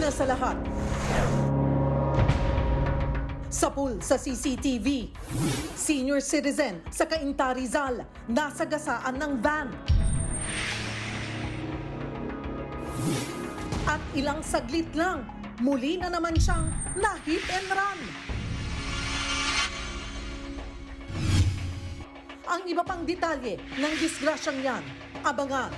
Una sa lahat, sapul sa CCTV. Senior citizen sa Cainta Rizal, nasa gasaan ng van. At ilang saglit lang, muli na naman siyang na-hit and run. Ang iba pang detalye ng disgrasyang yan, abangan.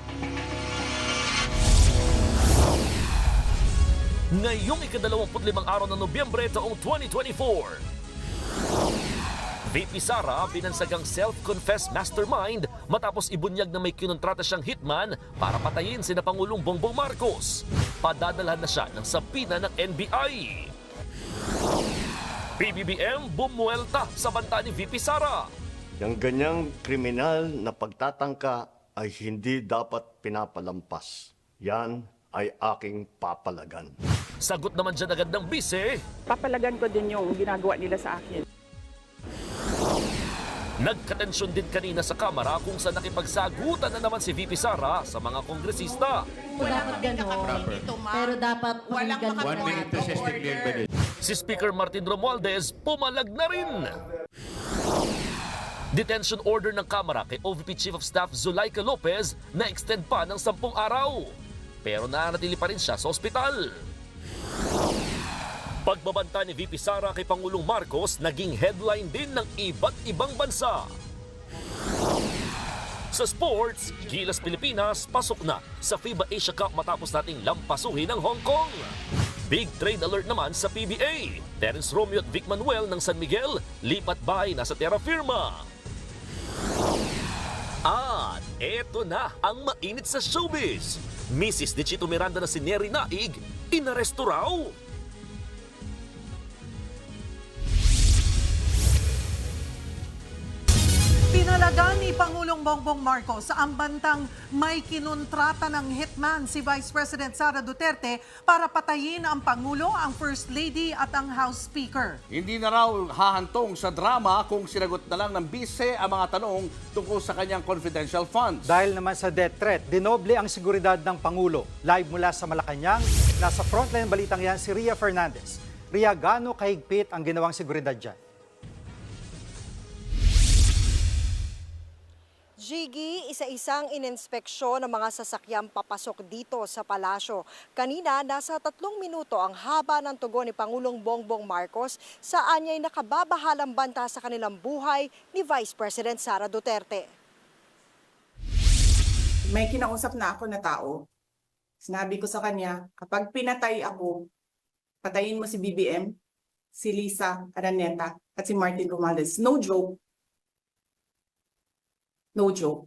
Ngayong ika-25 araw ng Nobyembre taong 2024. VP Sara binansagang self-confessed mastermind matapos ibunyag na may kinontrata siyang hitman para patayin sina Pangulong Bongbong Marcos. Padadalhan na siya ng sapina ng NBI. PBBM bumuelta sa banta ni VP Sara. Yang ganyang kriminal na pagtatangka ay hindi dapat pinapalampas. Yan ay aking papalagan. Sagot naman dyan agad ng bise. Papalagan ko din yung ginagawa nila sa akin. Nagkatensyon din kanina sa Kamara kung saan nakipagsagutan na naman si VP Sara sa mga kongresista. Dapat gano'n, pero dapat pakinggan mo na. Si Speaker Martin Romualdez pumalag na rin. Detention order ng Kamara kay OVP Chief of Staff Zulaika Lopez na extend pa ng 10 araw. Pero nanatili pa rin siya sa ospital. Pagbabanta ni VP Sara kay Pangulong Marcos naging headline din ng iba't ibang bansa. Sa sports, Gilas Pilipinas pasok na sa FIBA Asia Cup matapos nating lampasuhin ng Hong Kong. Big trade alert naman sa PBA. Terence Romeo at Vic Manuel ng San Miguel lipat bahay na sa terra firma. At eto na ang mainit sa showbiz. Mrs. ni Chito Miranda na si Neri Naig, inaresto raw. Pinalagan ni Pangulong Bongbong Marcos ang bantang may kinontrata ng hitman si Vice President Sara Duterte para patayin ang Pangulo, ang First Lady at ang House Speaker. Hindi na raw hahantong sa drama kung sinagot na lang ng bise ang mga tanong tungkol sa kanyang confidential funds. Dahil naman sa death threat, dinoble ang seguridad ng Pangulo. Live mula sa Malacanang, nasa frontline balitang yan si Ria Fernandez. Ria, gaano kahigpit ang ginawang seguridad dyan? Jiggy, isa-isang ininspeksyon ng mga sasakyang papasok dito sa palasyo. Kanina, nasa 3 minuto ang haba ng tugon ni Pangulong Bongbong Marcos sa anyay nakababahalang banta sa kanilang buhay ni Vice President Sara Duterte. May kinausap na ako na tao. Sinabi ko sa kanya, kapag pinatay ako, patayin mo si BBM, si Lisa Araneta at si Martin Romualdez. No joke. No joke.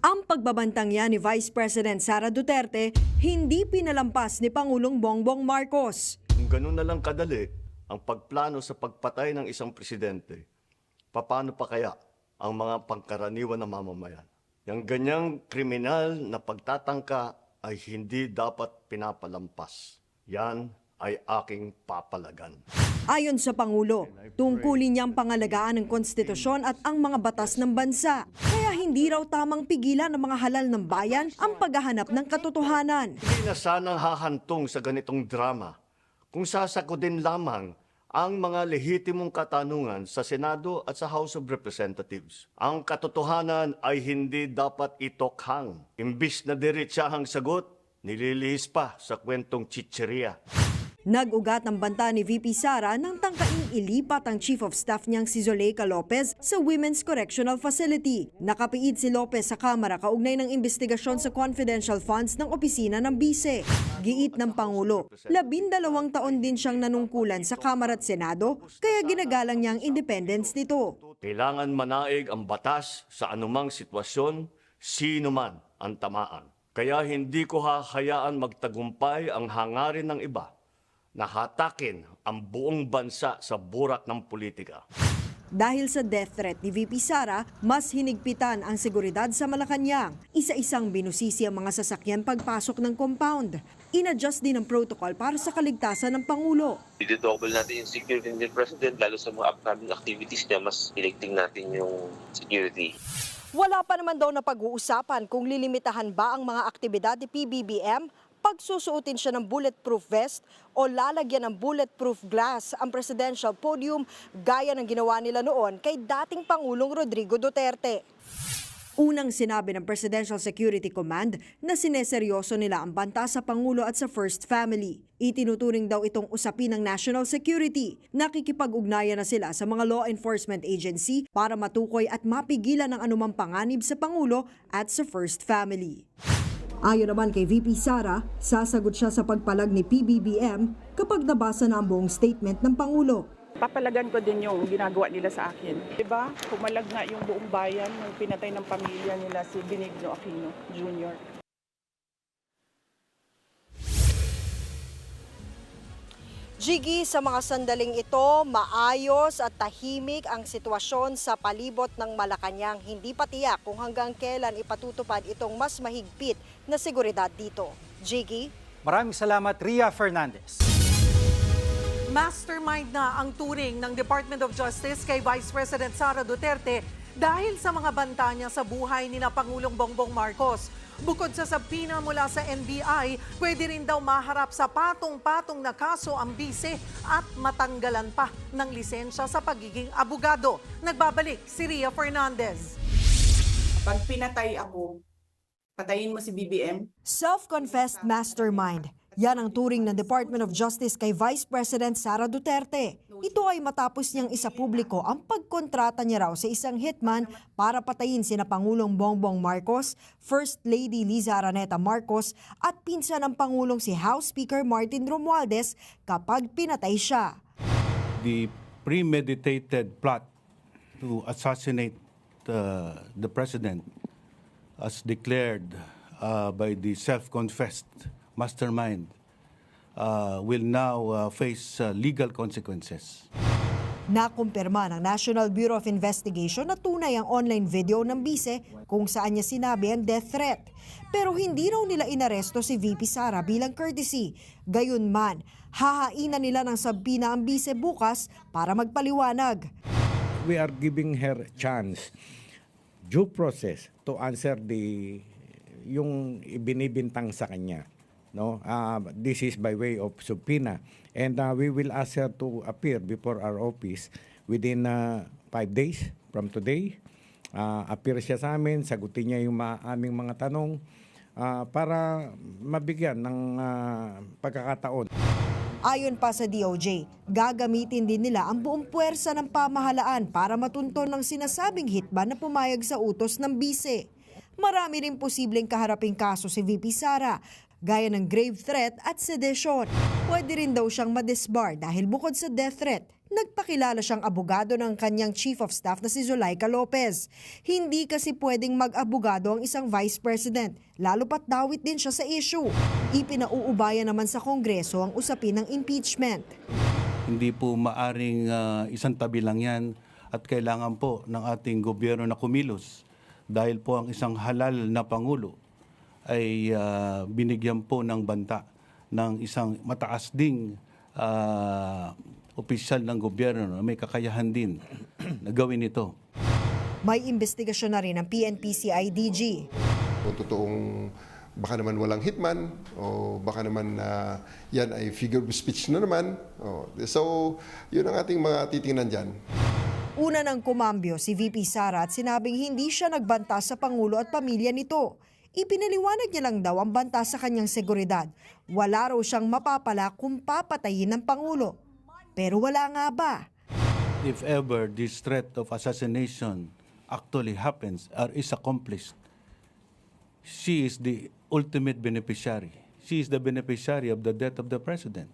Ang pagbabantang yan ni Vice President Sara Duterte, hindi pinalampas ni Pangulong Bongbong Marcos. Kung ganun na lang kadali ang pagplano sa pagpatay ng isang presidente, paano pa kaya ang mga pangkaraniwan na mamamayan? Yang ganyang kriminal na pagtatangka ay hindi dapat pinapalampas. Yan ay aking papalagan. Ayon sa Pangulo, tungkulin niyang pangalagaan ng konstitusyon at ang mga batas ng bansa. Kaya hindi raw tamang pigilan ng mga halal ng bayan ang paghahanap ng katotohanan. Hindi na sanang hahantong sa ganitong drama kung sasakodin lamang ang mga lehitimong katanungan sa Senado at sa House of Representatives. Ang katotohanan ay hindi dapat itokhang. Imbis na diretsahang sagot, nililihis pa sa kwentong chicheria. Nag-ugat ng banta ni VP Sara nang tangkaing ilipat ang Chief of Staff niyang si Zulaika Lopez sa Women's Correctional Facility. Nakapiid si Lopez sa Kamara kaugnay ng investigasyon sa confidential funds ng opisina ng bise. Giit ng Pangulo, 12 taon din siyang nanungkulan sa Kamara at Senado, kaya ginagalang niya ang independence nito. Kailangan manaig ang batas sa anumang sitwasyon, sino man ang tamaan. Kaya hindi ko hahayaan magtagumpay ang hangarin ng iba na hatakin ang buong bansa sa burak ng politika. Dahil sa death threat ni VP Sara, mas hinigpitan ang seguridad sa Malacanang. Isa-isang binusisi ang mga sasakyan pagpasok ng compound. In-adjust din ang protocol para sa kaligtasan ng Pangulo. I-double natin yung security ng President, lalo sa mga upcoming activities niya, mas iligting natin yung security. Wala pa naman daw na pag-uusapan kung lilimitahan ba ang mga aktibidad ni PBBM Pagsusuotin siya ng bulletproof vest o lalagyan ng bulletproof glass ang presidential podium gaya ng ginawa nila noon kay dating Pangulong Rodrigo Duterte. Unang sinabi ng Presidential Security Command na sineseryoso nila ang banta sa Pangulo at sa First Family. Itinuturing daw itong usapin ng national security. Nakikipag-ugnayan na sila sa mga law enforcement agency para matukoy at mapigilan ang anumang panganib sa Pangulo at sa First Family. Ayon naman kay VP Sara, sasagot siya sa pagpalag ni PBBM kapag nabasa na ang buong statement ng Pangulo. Papalagan ko din yung ginagawa nila sa akin. Diba? Pumalag nga yung buong bayan nung pinatay ng pamilya nila si Benigno Aquino Jr. Jiggy, sa mga sandaling ito, maayos at tahimik ang sitwasyon sa palibot ng Malacanang. Hindi pa tiyak kung hanggang kailan ipatutupad itong mas mahigpit na seguridad dito. Jiggy? Maraming salamat, Ria Fernandez. Mastermind na ang turing ng Department of Justice kay Vice President Sara Duterte dahil sa mga banta niya sa buhay ni na Pangulong Bongbong Marcos. Bukod sa sabina mula sa NBI, pwede rin daw maharap sa patong-patong na kaso ang bise at matanggalan pa ng lisensya sa pagiging abogado. Nagbabalik si Ria Fernandez. Pag pinatay ako, patayin mo si BBM. Self-confessed mastermind. Yan ang turing ng Department of Justice kay Vice President Sara Duterte. Ito ay matapos niyang isapubliko ang pagkontrata niya raw sa isang hitman para patayin sina Pangulong Bongbong Marcos, First Lady Liza Araneta Marcos at pinsan ng Pangulong si House Speaker Martin Romualdez kapag pinatay siya. The premeditated plot to assassinate the president as declared by the self-confessed mastermind will now face legal consequences. Nakumpirma ng National Bureau of Investigation na tunay ang online video ng bise kung saan niya sinabi ang death threat. Pero hindi raw nila inaresto si VP Sara bilang courtesy. Gayunman, hahainan nila ng sabina ang bise bukas para magpaliwanag. We are giving her chance, due process, to answer yung ibinibintang sa kanya. No, this is by way of subpoena, and we will ask her to appear before our office within 5 days from today. Appear siya sa amin, sagutin niya yung aming mga tanong para mabigyan ng pagkakataon. Ayon pa sa DOJ, gagamitin din nila ang buong puwersa ng pamahalaan para matunton ng sinasabing hitman na pumayag sa utos ng bise. Marami rin posibleng kaharaping kaso si VP Sara, gaya ng grave threat at sedition. Pwede rin daw siyang madisbar dahil bukod sa death threat, nagpakilala siyang abogado ng kanyang Chief of Staff na si Zuleika Lopez. Hindi kasi pwedeng mag-abogado ang isang Vice President, lalo pat dawit din siya sa issue. Ipinauubayan naman sa Kongreso ang usapin ng impeachment. Hindi po maaring isang tabi lang yan at kailangan po ng ating gobyerno na kumilos dahil po ang isang halal na Pangulo ay binigyan po ng banta ng isang mataas ding opisyal ng gobyerno na may kakayahan din na gawin ito. May investigasyon na rin ang PNP-CIDG. Kung totoong baka naman walang hitman o baka naman yan ay figure of speech na naman. So, yun ang ating mga titingnan dyan. Una nang kumambyo si VP Sara at sinabing hindi siya nagbanta sa Pangulo at pamilya nito. Ipinaliwanag niya lang daw ang banta sa kanyang seguridad. Wala raw siyang mapapala kung papatayin ng Pangulo. Pero wala nga ba? If ever this threat of assassination actually happens or is accomplished, she is the ultimate beneficiary. She is the beneficiary of the death of the president.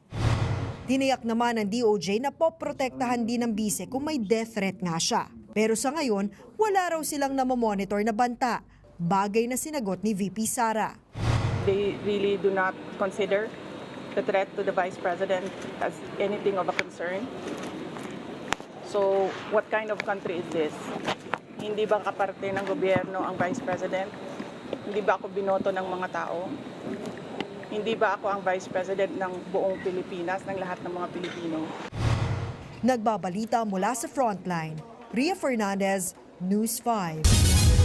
Tiniyak naman ng DOJ na poprotektahan din ng bise kung may death threat nga siya. Pero sa ngayon, wala raw silang namomonitor na banta. Bagay na sinagot ni VP Sara. They really do not consider the threat to the Vice President as anything of a concern. So, what kind of country is this? Hindi ba kaparte ng gobyerno ang Vice President? Hindi ba ako binoto ng mga tao? Hindi ba ako ang Vice President ng buong Pilipinas, ng lahat ng mga Pilipino? Nagbabalita mula sa Frontline, Ria Fernandez, News 5.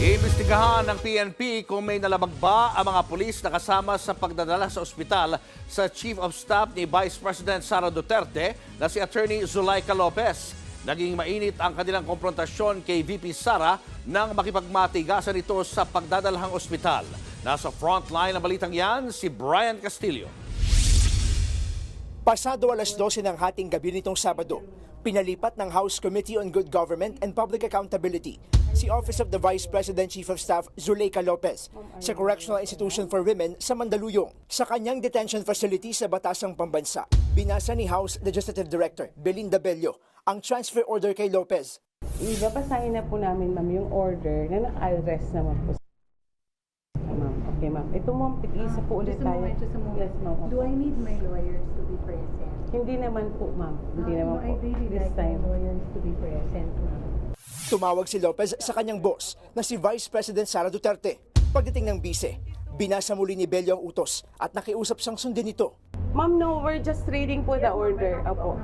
Iimbestigahan ng PNP kung may nalabag ba ang mga pulis na kasama sa pagdadala sa ospital sa Chief of Staff ni Vice President Sara Duterte na si Attorney Zulaika Lopez. Naging mainit ang kanilang konfrontasyon kay VP Sara nang makipagmatigasan ito sa pagdadalahang ospital. Nasa frontline ng balitang yan, si Brian Castillo. Pasado alas 12 ng hating gabi nitong Sabado, pinalipat ng House Committee on Good Government and Public Accountability si Office of the Vice President Chief of Staff Zulaika Lopez sa Correctional Institution for Women sa Mandaluyong. Sa kanyang detention facility sa Batasang Pambansa, binasa ni House Legislative Director Belinda Bello ang transfer order kay Lopez. Ibabasahin na po namin, ma'am, yung order na naka-arrest naman po. Ma'am, okay, ma'am. Ito, ma'am, tig-isa po ulit tayo. Yes, ma'am. Do I need my lawyers to be present? Hindi naman po, ma'am. Hindi naman po. I really This like time. my lawyers to be present, ma'am. Tumawag si Lopez sa kanyang boss na si Vice President Sara Duterte. Pagdating ng bise, binasa muli ni Bello ang utos at nakiusap siyang sundin ito. Ma'am, no, we're just reading po the order. Apo.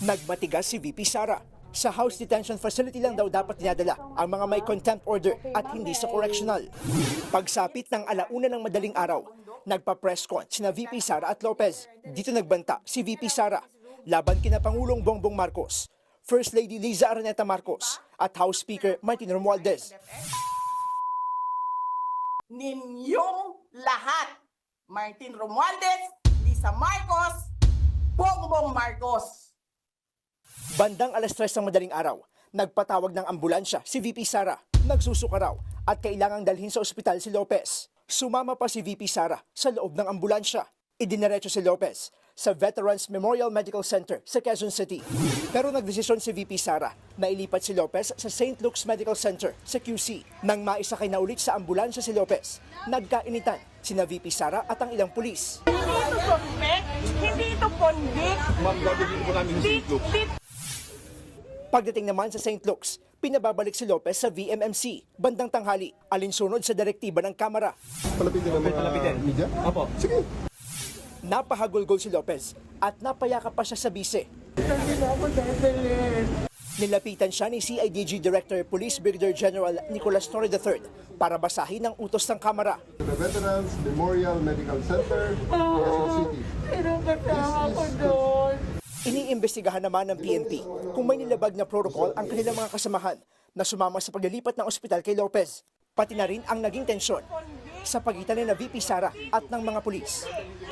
Nagmatigas si VP Sara. Sa House Detention Facility lang daw dapat dinadala ang mga may contempt order at hindi sa correctional. Pagsapit ng 1:00 ng madaling araw, nagpa-press con sina VP Sara at Lopez. Dito nagbanta si VP Sara laban kina Pangulong Bongbong Marcos, First Lady Liza Araneta Marcos at House Speaker Martin Romualdez. Ninyong lahat, Martin Romualdez, Liza Marcos, Bongbong Marcos. Bandang alas 3 ng madaling araw, nagpatawag ng ambulansya si VP Sara. Nagsusuka raw at kailangang dalhin sa ospital si Lopez. Sumama pa si VP Sara sa loob ng ambulansya. Idiniretso si Lopez sa Veterans Memorial Medical Center sa Quezon City. Pero nagdesisyon si VP Sara na ilipat si Lopez sa St. Luke's Medical Center sa QC. Nang maisakay na ulit sa ambulansya si Lopez, nagkainitan sina VP Sara at ang ilang pulis. Hindi ito suspect, hindi ito convict. Ma'am, gagawin po namin yung St. Luke's. Pagdating naman sa St. Luke's, pinababalik si Lopez sa VMMC. Bandang tanghali, alinsunod sa direktiba ng Kamara. Palapitin ang mga media? Opo. Sige. Napahagulgol si Lopez at napayakap pa siya sa bise. Nilapitan siya ni CIDG Director Police Brigadier General Nicolas Torre III para basahin ang utos ng Kamara. The Veterans Memorial Medical Center, Quezon City. Pero kasama ko doon. Iniimbestigahan naman ng PNP kung may nilabag na protocol ang kanilang mga kasamahan na sumama sa paglilipat ng ospital kay Lopez. Pati na rin ang naging tensyon sa pagitan ni na VP Sara at ng mga pulis.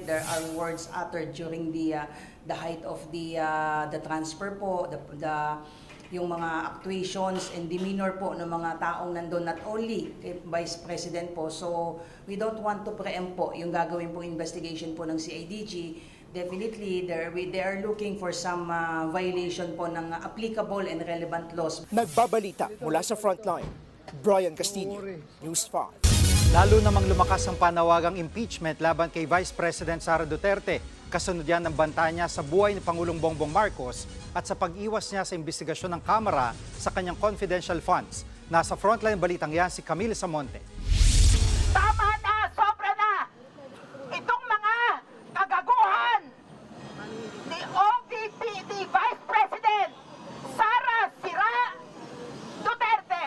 There are words uttered during the height of the transfer po, yung mga actuations and demeanor po ng mga taong nandun, not only kay Vice President po. So we don't want to preempt po yung gagawin po investigation po ng CIDG. Definitely, they are looking for some violation po ng applicable and relevant laws. Nagbabalita mula sa frontline, Brian Castillo, News 5. Lalo namang lumakas ang panawagang impeachment laban kay Vice President Sara Duterte. Kasunod yan ng banta niya sa buhay ni Pangulong Bongbong Marcos at sa pag-iwas niya sa investigasyon ng Kamara sa kanyang confidential funds. Nasa frontline balitang yan si Camille Samonte. Tama na! Sobra na! Itong mga kagaguhan ni OVP, ni Vice President Sara Duterte!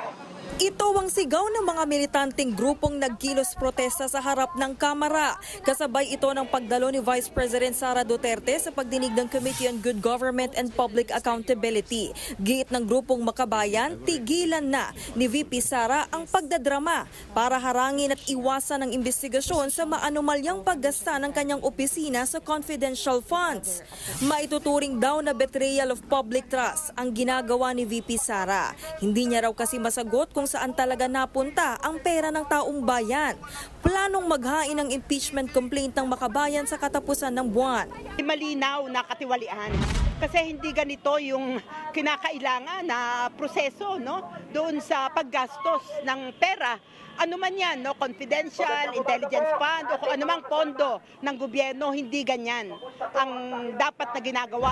Ito ang sigaw ng mga militanteng grupong nagkilos protesta sa harap ng Kamara. Kasabay ito ng pagdalo ni Vice President Sara Duterte sa pagdinig ng Committee on Good Government and Public Accountability. Giit ng grupong Makabayan, tigilan na ni VP Sara ang pagdadrama para harangin at iwasan ang investigasyon sa maanumalyang paggasta ng kanyang opisina sa confidential funds. Maituturing daw na betrayal of public trust ang ginagawa ni VP Sara. Hindi niya raw kasi masagot kung saan talaga napunta ang pera ng taong bayan. Planong maghain ng impeachment complaint ng Makabayan sa katapusan ng buwan. Malinaw na katiwalian kasi hindi ganito yung kinakailangan na proseso, no, doon sa paggastos ng pera. Ano man yan, no, confidential, intelligence fund o kung anumang pondo ng gobyerno, hindi ganyan ang dapat na ginagawa.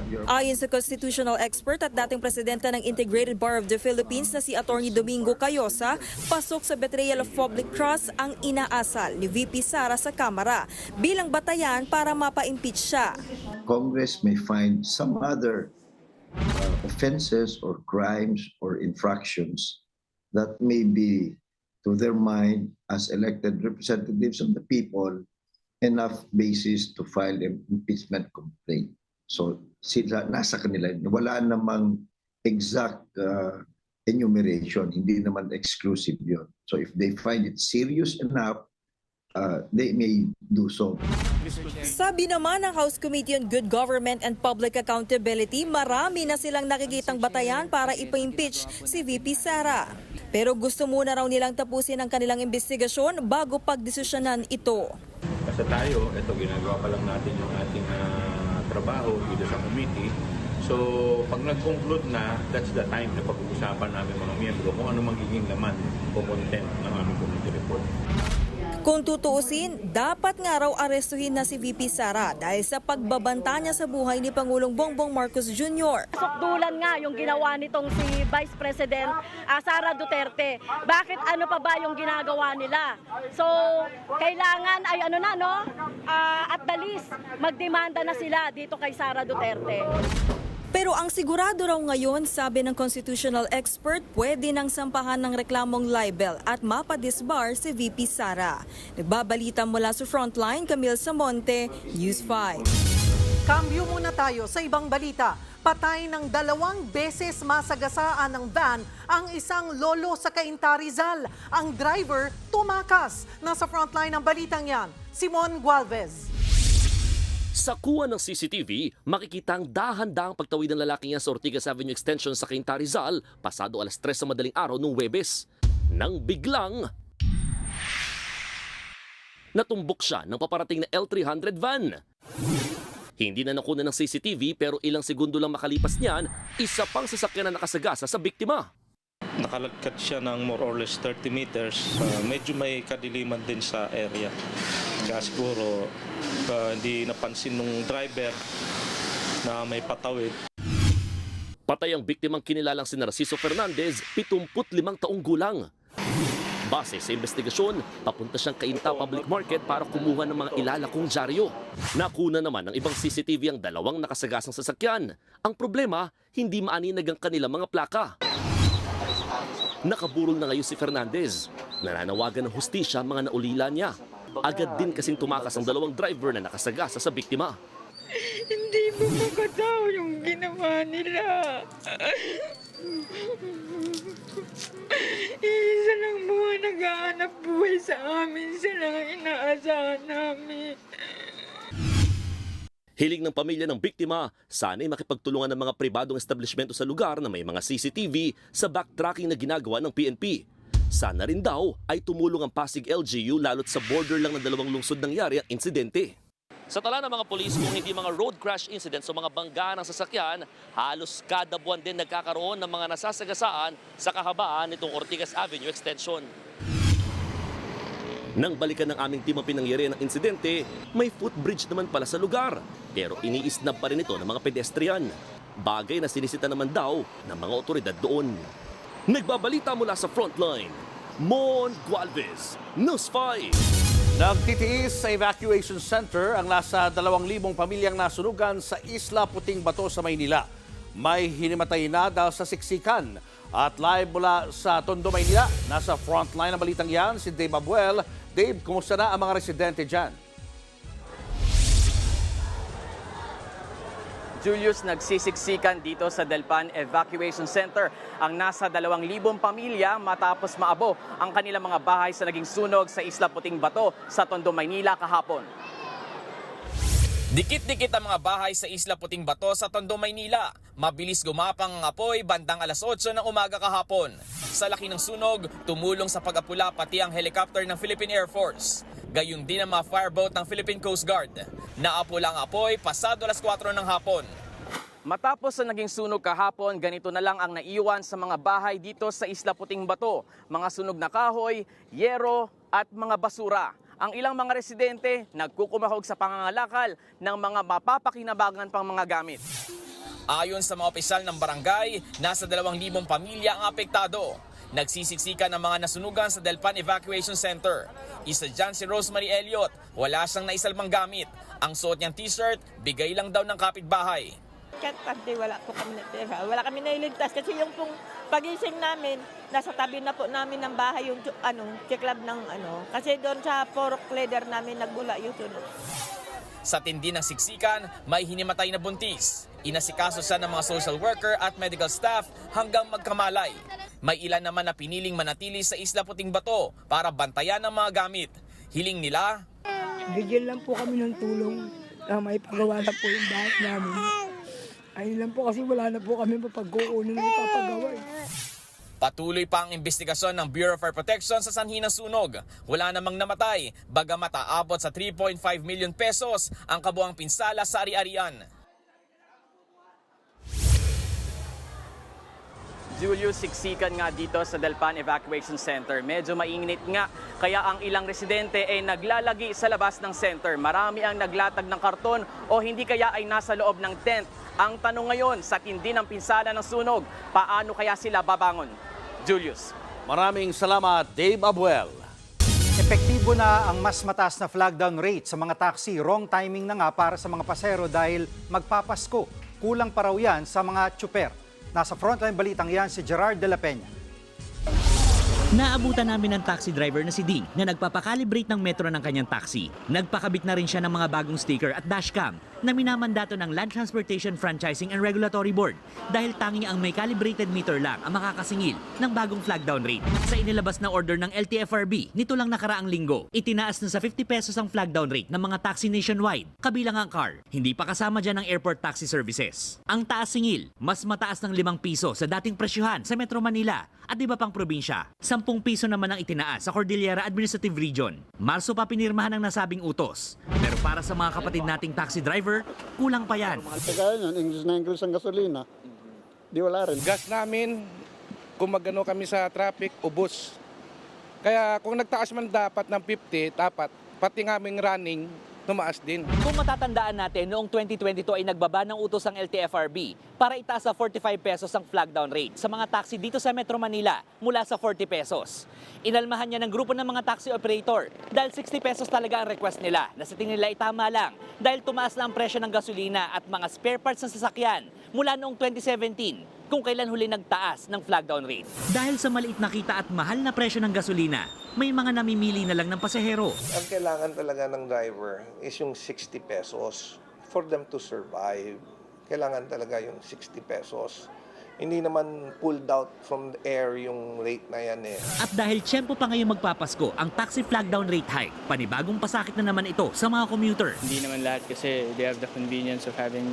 Ayon sa constitutional expert at dating presidente ng Integrated Bar of the Philippines na si Attorney Domingo Cayosa, pasok sa betrayal of public trust ang inaasal ni VP Sara sa Kamara bilang batayan para mapa-impeach siya. Congress may find some other offenses or crimes or infractions that may be, to their mind, as elected representatives of the people, enough basis to file an impeachment complaint. So sila, nasa kanila, wala namang exact enumeration, hindi naman exclusive yun. So if they find it serious enough, they may do so. Sabi naman ng House Committee on Good Government and Public Accountability, marami na silang nakikitang batayan para ipa-impeach si VP Sara. Pero gusto muna raw nilang tapusin ang kanilang investigasyon bago pagdesisyonan ito. Basta tayo, ito ginagawa pa lang natin yung ating trabaho dito sa committee. So, pag nag-conclude na, that's the time na pag-uusapan namin mga miyembro kung ano magiging laman o content ng aming committee report. Kung tutuusin, dapat nga raw arestuhin na si VP Sara dahil sa pagbabanta niya sa buhay ni Pangulong Bongbong Marcos Jr. Sukdulan nga yung ginawa nitong si Vice President Sara Duterte. Bakit ano pa ba yung ginagawa nila? So, kailangan ay at the least, magdemanda na sila dito kay Sara Duterte. Pero ang sigurado raw ngayon, sabi ng constitutional expert, pwede nang sampahan ng reklamong libel at mapadisbar si VP Sara. Nagbabalita mula sa Frontline, Camille Samonte, News 5. Kambyo muna tayo sa ibang balita. Patay ng 2 beses masagasaan ng van ang isang lolo sa Cainta, Rizal. Ang driver tumakas. Nasa frontline ng balitang yan, Simon Gualvez. Sa kuha ng CCTV, makikita ang dahan-dahang pagtawid ng lalaki niya sa Ortigas Avenue Extension sa Cainta, Rizal, pasado 3:00 sa madaling araw noong Huwebes. Nang biglang natumbok siya ng paparating na L300 van. Hindi na nakuna ng CCTV pero ilang segundo lang makalipas niyan, isa pang sasakyan na nakasagasa sa biktima. Nakalagkat siya ng more or less 30 meters. Medyo may kadiliman din sa area. Kaya siguro hindi napansin ng driver na may patawid. Patay ang biktimang kinilalang si Narciso Fernandez, 75 taong gulang. Base sa investigasyon, papunta siyang Cainta Public Market para kumuha ng mga ilalakong dyaryo. Nakuna naman ng ibang CCTV ang 2 nakasagasang sasakyan. Ang problema, hindi maaninag ang kanilang mga plaka. Nakaburol na ngayon si Fernandez. Nananawagan ng hustisya ang mga naulila niya. Agad din kasing tumakas ang 2 driver na nakasagasa sa biktima. Hindi mo makatao yung ginawa nila. Isa lang buwan nag-aanap buhay sa amin. Isa lang ang inaasahan namin. Hiling ng pamilya ng biktima, sana'y makipagtulungan ng mga pribadong establishmento sa lugar na may mga CCTV sa backtracking na ginagawa ng PNP. Sana rin daw ay tumulong ang Pasig LGU lalo't sa border lang ng 2 lungsod nangyari ang insidente. Sa tala ng mga polis, kung hindi mga road crash incidents o mga bangga ng sasakyan, halos kada buwan din nagkakaroon ng mga nasasagasaan sa kahabaan nitong Ortigas Avenue Extension. Nang balikan ng aming team ang pinangyarihan ng insidente, may footbridge naman pala sa lugar. Pero iniisnab pa rin ito ng mga pedestrian. Bagay na sinisita naman daw ng mga otoridad doon. Nagbabalita mula sa Frontline, Mon Gualvez, News 5. Nagtitiis sa evacuation center ang nasa 2,000 pamilyang nasunugan sa Isla Puting Bato sa Maynila. May hinimatay na dahil sa siksikan. At live mula sa Tondo, Maynila, nasa frontline ng balitang yan, si Dave Abuel. Dave, kumusta na ang mga residente dyan? Julius, nagsisiksikan dito sa Delpan Evacuation Center ang nasa 2,000 pamilya matapos maabo ang kanilang mga bahay sa naging sunog sa Isla Puting Bato sa Tondo, Maynila kahapon. Dikit-dikit ang mga bahay sa Isla Puting Bato sa Tondo, Maynila. Mabilis gumapang ang apoy bandang 8:00 ng umaga kahapon. Sa laki ng sunog, tumulong sa pag-apula pati ang helicopter ng Philippine Air Force. Gayun din ang mga fireboat ng Philippine Coast Guard. Naapula ang apoy pasado 4:00 ng hapon. Matapos sa naging sunog kahapon, ganito na lang ang naiwan sa mga bahay dito sa Isla Puting Bato. Mga sunog na kahoy, yero at mga basura. Ang ilang mga residente nagkukumahog sa pangangalakal ng mga mapapakinabangan pang mga gamit. Ayon sa mga opisyal ng barangay, nasa 2,000 pamilya ang apektado. Nagsisiksikan ang mga nasunugan sa Delpan Evacuation Center. Isa dyan si Rosemary Elliot, wala siyang naisalbang gamit. Ang suot niyang t-shirt, bigay lang daw ng kapitbahay. Kahit pati wala po kami natira, wala kami nailigtas kasi yung pong pagising namin, nasa tabi na po namin ng bahay yung club ng kasi doon sa pork leather namin nagbula yung sunog. Sa tindi ng siksikan, may hinimatay na buntis. Inasikaso siya ng mga social worker at medical staff hanggang magkamalay. May ilan naman na piniling manatili sa Isla Puting Bato para bantayan ang mga gamit. Hiling nila, Bigyan lang po kami ng tulong na may pagawa na po yung bahay namin. Ayun lang po kasi wala na po kami mapag-uunan na ipapagawa. patuloy pa ang investigasyon ng Bureau of Fire Protection sa sanhi ng sunog. Wala namang namatay, bagamat aabot sa 3.5 million pesos ang kabuang pinsala sa ari-arian. Julius, siksikan nga dito sa Delpan Evacuation Center. Medyo mainit nga, kaya ang ilang residente ay naglalagi sa labas ng center. Marami ang naglatag ng karton o hindi kaya ay nasa loob ng tent. Ang tanong ngayon, sa tindi ng pinsala ng sunog, paano kaya sila babangon? Julius. Maraming salamat, Dave Abuel. Epektibo na ang mas mataas na flag down rate sa mga taxi. Wrong timing na nga para sa mga pasero dahil magpapasko. Kulang pa raw yan sa mga tsuper. Nasa frontline balitang yan si Gerard de la Peña. Naabutan namin ng taxi driver na si Ding na nagpapakalibrate ng metro ng kanyang taxi. Nagpakabit na rin siya ng mga bagong sticker at dashcam na minamandato ng Land Transportation Franchising and Regulatory Board dahil tanging ang may calibrated meter lang ang makakasingil ng bagong flag down rate. Sa inilabas na order ng LTFRB nito lang nakaraang linggo, itinaas na sa 50 pesos ang flag down rate ng mga taxi nationwide, kabilang ang car. Hindi pa kasama dyan ang airport taxi services. Ang taas singil, mas mataas ng 5 piso sa dating presyuhan sa Metro Manila at iba pang probinsya. 10 piso naman ang itinaas sa Cordillera Administrative Region. Marso pa pinirmahan ang nasabing utos. Pero para sa mga kapatid nating taxi driver, kulang pa yan. Kaya yan, English na English ang gasolina. Di wala rin. Gas namin, kung magano kami sa traffic, ubos. Kaya kung nagtaas man dapat ng 50, dapat pati ng aming running, tumaas din. Kung matatandaan natin, noong 2022 ay nagbaba ng utos ang LTFRB para itaas sa 45 pesos ang flag down rate sa mga taxi dito sa Metro Manila mula sa 40 pesos. Inalmahan niya ng grupo ng mga taxi operator dahil 60 pesos talaga ang request nila na sa tingin nila ay tama lang dahil tumaas na ang presyo ng gasolina at mga spare parts ng sasakyan mula noong 2017 kung kailan huli nagtaas ng flag down rate. Dahil sa maliit na kita at mahal na presyo ng gasolina, may mga namimili na lang ng pasahero. Ang kailangan talaga ng driver is yung 60 pesos for them to survive. Kailangan talaga yung 60 pesos. Hindi naman pulled out from the air yung rate na yan eh. At dahil tiyempo pa ngayon magpapasko ang taxi flag down rate hike, panibagong pasakit na naman ito sa mga commuter. Hindi naman lahat kasi they have the convenience of having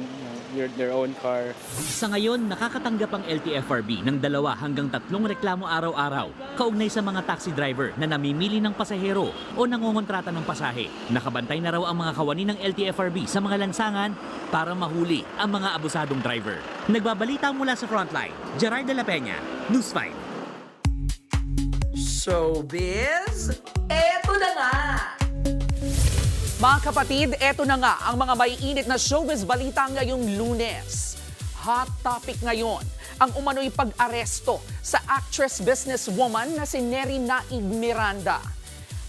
their own car. Sa ngayon, nakakatanggap ang LTFRB ng 2 hanggang 3 reklamo araw-araw kaugnay sa mga taxi driver na namimili ng pasahero o nangongontrata ng pasahe. Nakabantay na raw ang mga kawani ng LTFRB sa mga lansangan para mahuli ang mga abusadong driver. Nagbabalita mula sa frontline, Gerard de la Peña, News 5. Showbiz, eto na nga! Mga kapatid, eto na nga ang mga maiinit na showbiz balita ngayong Lunes. Hot topic ngayon, ang umano'y pag-aresto sa actress businesswoman na si Neri Naig Miranda.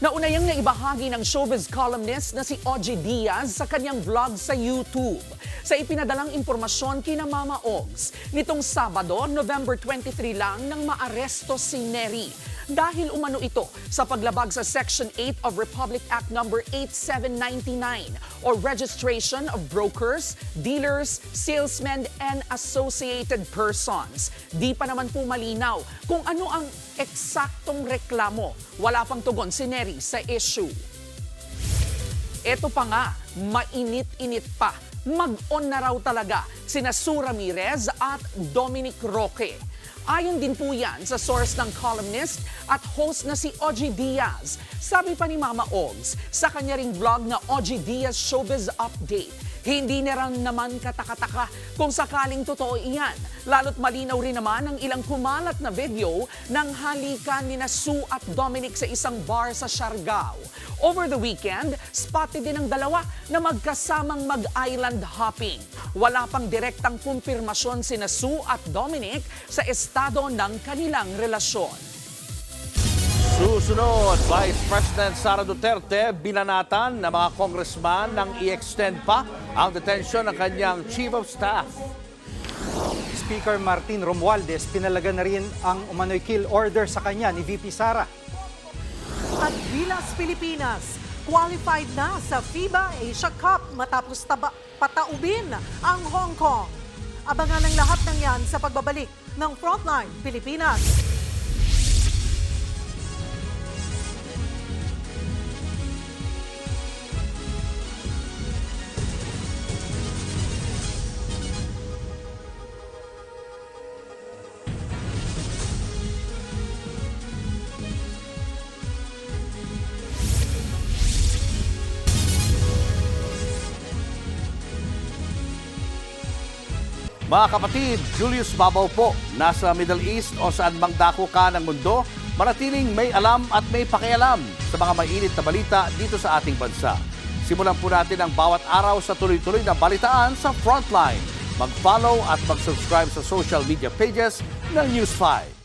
Naunayang naibahagi ng showbiz columnist na si Ogie Diaz sa kanyang vlog sa YouTube. Sa ipinadalang impormasyon kina Mama Ogs, nitong Sabado, November 23 lang nang maaresto si Neri. Dahil umano ito sa paglabag sa Section 8 of Republic Act No. 8799 or Registration of Brokers, Dealers, Salesmen, and Associated Persons. Di pa naman po malinaw kung ano ang eksaktong reklamo. Wala pang tugon si Neri sa issue. Ito pa nga, mainit-init pa. Mag-on na raw talaga sina Sue Ramirez at Dominic Roque. Ayon din po yan sa source ng columnist at host na si Ogie Diaz. Sabi pa ni Mama Ogs sa kanya ring vlog na Ogie Diaz Showbiz Update. Hindi na rin naman katakataka kung sakaling totoo iyan. Lalo't malinaw rin naman ang ilang kumalat na video ng halikan ni Sue at Dominic sa isang bar sa Siargao. Over the weekend, spotted din ang dalawa na magkasamang mag-island hopping. Wala pang direktang kumpirmasyon sina Sue at Dominic sa estado ng kanilang relasyon. Susunod, Vice President Sara Duterte binanatan ng mga congressman nang i-extend pa ang detention ng kanyang Chief of Staff. Speaker Martin Romualdez pinalaga na rin ang umano'y kill order sa kanya ni VP Sara. At Gilas Pilipinas, qualified na sa FIBA Asia Cup matapos pataubin ang Hong Kong. Abangan ang lahat ng yan sa pagbabalik ng Frontline Pilipinas. Mga kapatid, Julius Babaw po, nasa Middle East o saan mang dako ka ng mundo, manatiling may alam at may pakialam sa mga mainit na balita dito sa ating bansa. Simulan po natin ang bawat araw sa tuloy-tuloy na balitaan sa Frontline. Mag-follow at mag-subscribe sa social media pages ng News 5.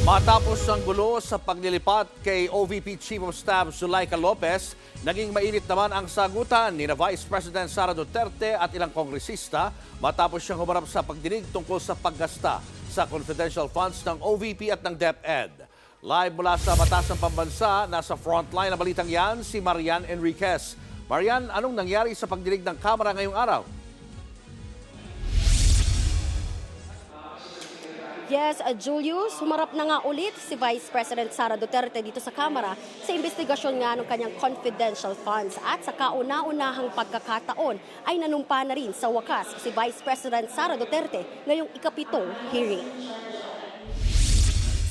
Matapos ang gulo sa paglilipat kay OVP Chief of Staff Zuleika Lopez, naging mainit naman ang sagutan ni Vice President Sara Duterte at ilang kongresista matapos siyang humarap sa pagdinig tungkol sa paggasta sa confidential funds ng OVP at ng DepEd. Live mula sa Batasang Pambansa, nasa frontline na balitang yan si Marian Enriquez. Marian, anong nangyari sa pagdinig ng Kamara ngayong araw? Yes, Julius, humarap na nga ulit si Vice President Sara Duterte dito sa Kamara sa investigasyon nga ng kanyang confidential funds at sa kauna-unahang pagkakataon ay nanumpa na rin sa wakas si Vice President Sara Duterte ngayong ikapitong hearing.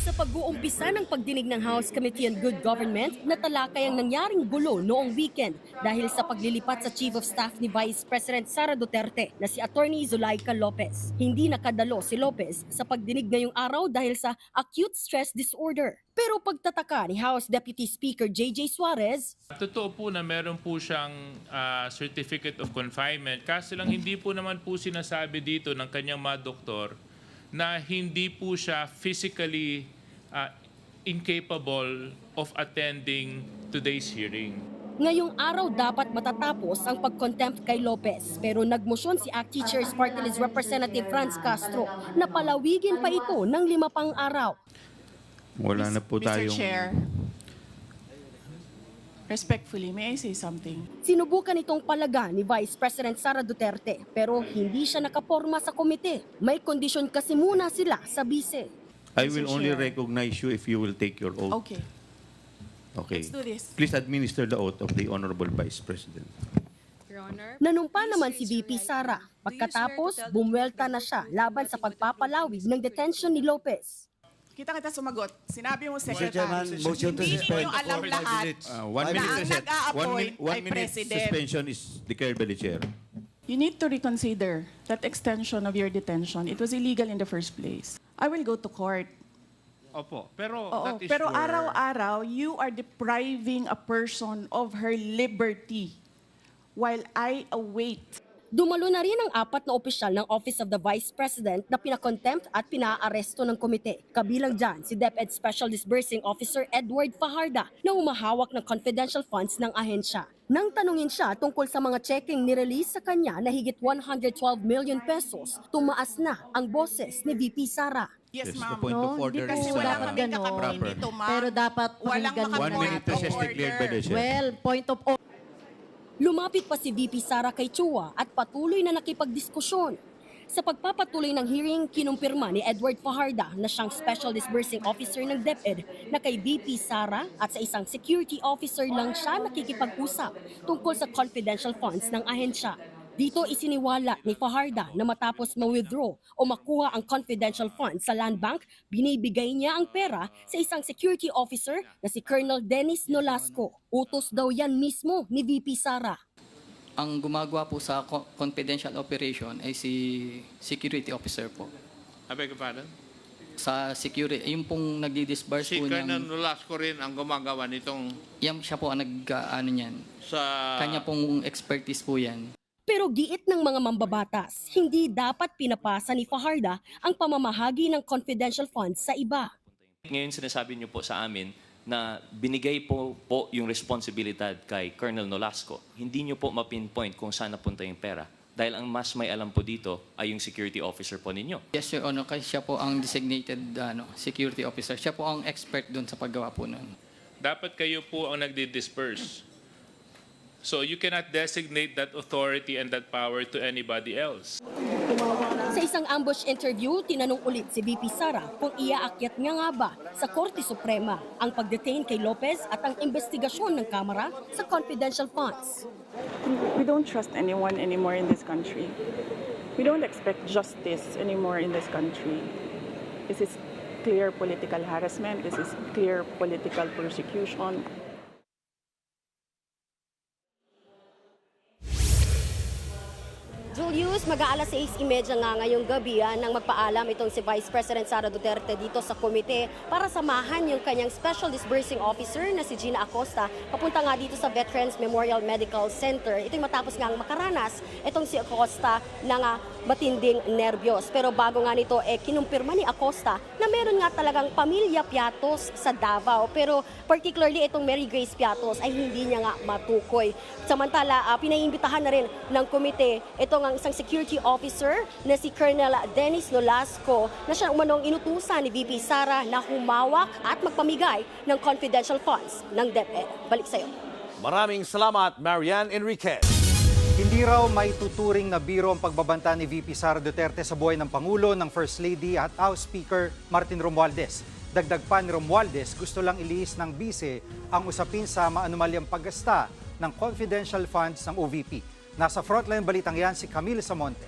Sa pag-uumpisa ng pagdinig ng House Committee on Good Government, natalakay ang nangyaring gulo noong weekend dahil sa paglilipat sa Chief of Staff ni Vice President Sara Duterte na si Attorney Zuleika Lopez. Hindi nakadalo si Lopez sa pagdinig ngayong araw dahil sa acute stress disorder. Pero pagtataka ni House Deputy Speaker J.J. Suarez, totoo po na meron po siyang certificate of confinement. Kasi lang hindi po naman po sinasabi dito ng kanyang mga doktor na hindi po siya physically incapable of attending today's hearing. ngayong araw dapat matatapos ang pag-contempt kay Lopez. Pero nagmosyon si ACT Teachers Party List Representative Franz Castro na palawigin pa ito ng 5 pang araw. Wala na po tayong... Mr. Chair, respectfully, may I say something? Sinubukan itong palaga ni Vice President Sara Duterte pero hindi siya nakaporma sa komite. May kondisyon kasi muna sila sa bise. I will only recognize you if you will take your oath. Okay. Okay. Let's do this. Please administer the oath of the Honorable Vice President. Nanumpa naman si VP Sara. Pagkatapos, bumwelta na siya laban sa pagpapalawig ng detention ni Lopez. Kita sumagot. Sinabi mo, Mr. Secretary, Chairman, motion to hindi suspend ninyo alam for 5 lahat minutes. na 1 minute ang recess. nag-a-appoint 1 ay minute President. suspension is declared by the Chair. You need to reconsider that extension of your detention. It was illegal in the first place. I will go to court. Opo, pero Oo, that is pero your... araw-araw, you are depriving a person of her liberty while I await. Dumalo na rin ang 4 na opisyal ng Office of the Vice President na pinakontempt at pinaaresto ng komite. Kabilang dyan si DepEd Special Disbursing Officer Edward Fajarda na humahawak ng confidential funds ng ahensya. Nang tanungin siya tungkol sa mga checking nirelease sa kanya na higit 112 million pesos, tumaas na ang boses ni VP Sara. Yes, ma'am. The point of order Kasi is wala kaming proper. kakapin dito, ma'am. Pero dapat Walang pakinggan 1 minute recess declared by the Chair. Well, point of order. Lumapit pa si VP Sara kay Chua at patuloy na nakipagdiskusyon. Sa pagpapatuloy ng hearing, kinumpirma ni Edward Fajarda na siyang Special Disbursing Officer ng DepEd na kay VP Sara at sa isang security officer lang siya nakikipag-usap tungkol sa confidential funds ng ahensya. Dito isiniwala ni Fajarda na matapos ma-withdraw o makuha ang confidential funds sa Land Bank, binibigay niya ang pera sa isang security officer na si Colonel Dennis Nolasco. Utos daw yan mismo ni VP Sara. Ang gumagawa po sa confidential operation ay si security officer po. I beg your pardon? Sa security, yung pong nagdi-disburse Si po Colonel Nolasco rin ang gumagawa nitong... Yan siya po ang nag-ano niyan. Sa... Kanya pong expertise po yan. Pero giit ng mga mambabatas, hindi dapat pinapasa ni Fajarda ang pamamahagi ng confidential funds sa iba. Ngayon sinasabi niyo po sa amin na binigay po yung responsibilidad kay Colonel Nolasco. Hindi niyo po mapinpoint kung saan napunta yung pera. Dahil ang mas may alam po dito ay yung security officer po ninyo. Yes, Your Honor, kasi siya po ang designated security officer. Siya po ang expert doon sa paggawa po nun. Dapat kayo po ang nagdi-disperse. So you cannot designate that authority and that power to anybody else. Sa isang ambush interview, tinanong ulit si VP Sara kung iaakyat nga ba sa Korte Suprema ang pag-detain kay Lopez at ang investigasyon ng Kamara sa confidential funds. We don't trust anyone anymore in this country. We don't expect justice anymore in this country. This is clear political harassment. This is clear political persecution. Julius, mag-aalas 6:30 nga ngayong gabi nang magpaalam itong si Vice President Sara Duterte dito sa komite para samahan yung kanyang Special Disbursing Officer na si Gina Acosta papunta nga dito sa Veterans Memorial Medical Center. Ito'y matapos nga makaranas itong si Acosta na nga matinding nerbiyos. Pero bago nga nito, kinumpirma ni Acosta na meron nga talagang pamilya Piatos sa Davao. Pero particularly itong Mary Grace Piatos ay hindi niya nga matukoy. Samantala, pinaimbitahan na rin ng komite itong ang isang security officer na si Colonel Dennis Nolasco na siya umanong inutusan ni VP Sara na humawak at magpamigay ng confidential funds ng DepEd. Balik sa'yo. Maraming salamat, Marian Enriquez. Hindi raw may tuturing na biro ang pagbabanta ni VP Sara Duterte sa buhay ng Pangulo, ng First Lady at House Speaker Martin Romualdez. Dagdag pa ni Romualdez, gusto lang ilihis ng bise ang usapin sa maanumalyang paggasta ng confidential funds ng OVP. Nasa frontline balitang yan si Camille Samonte.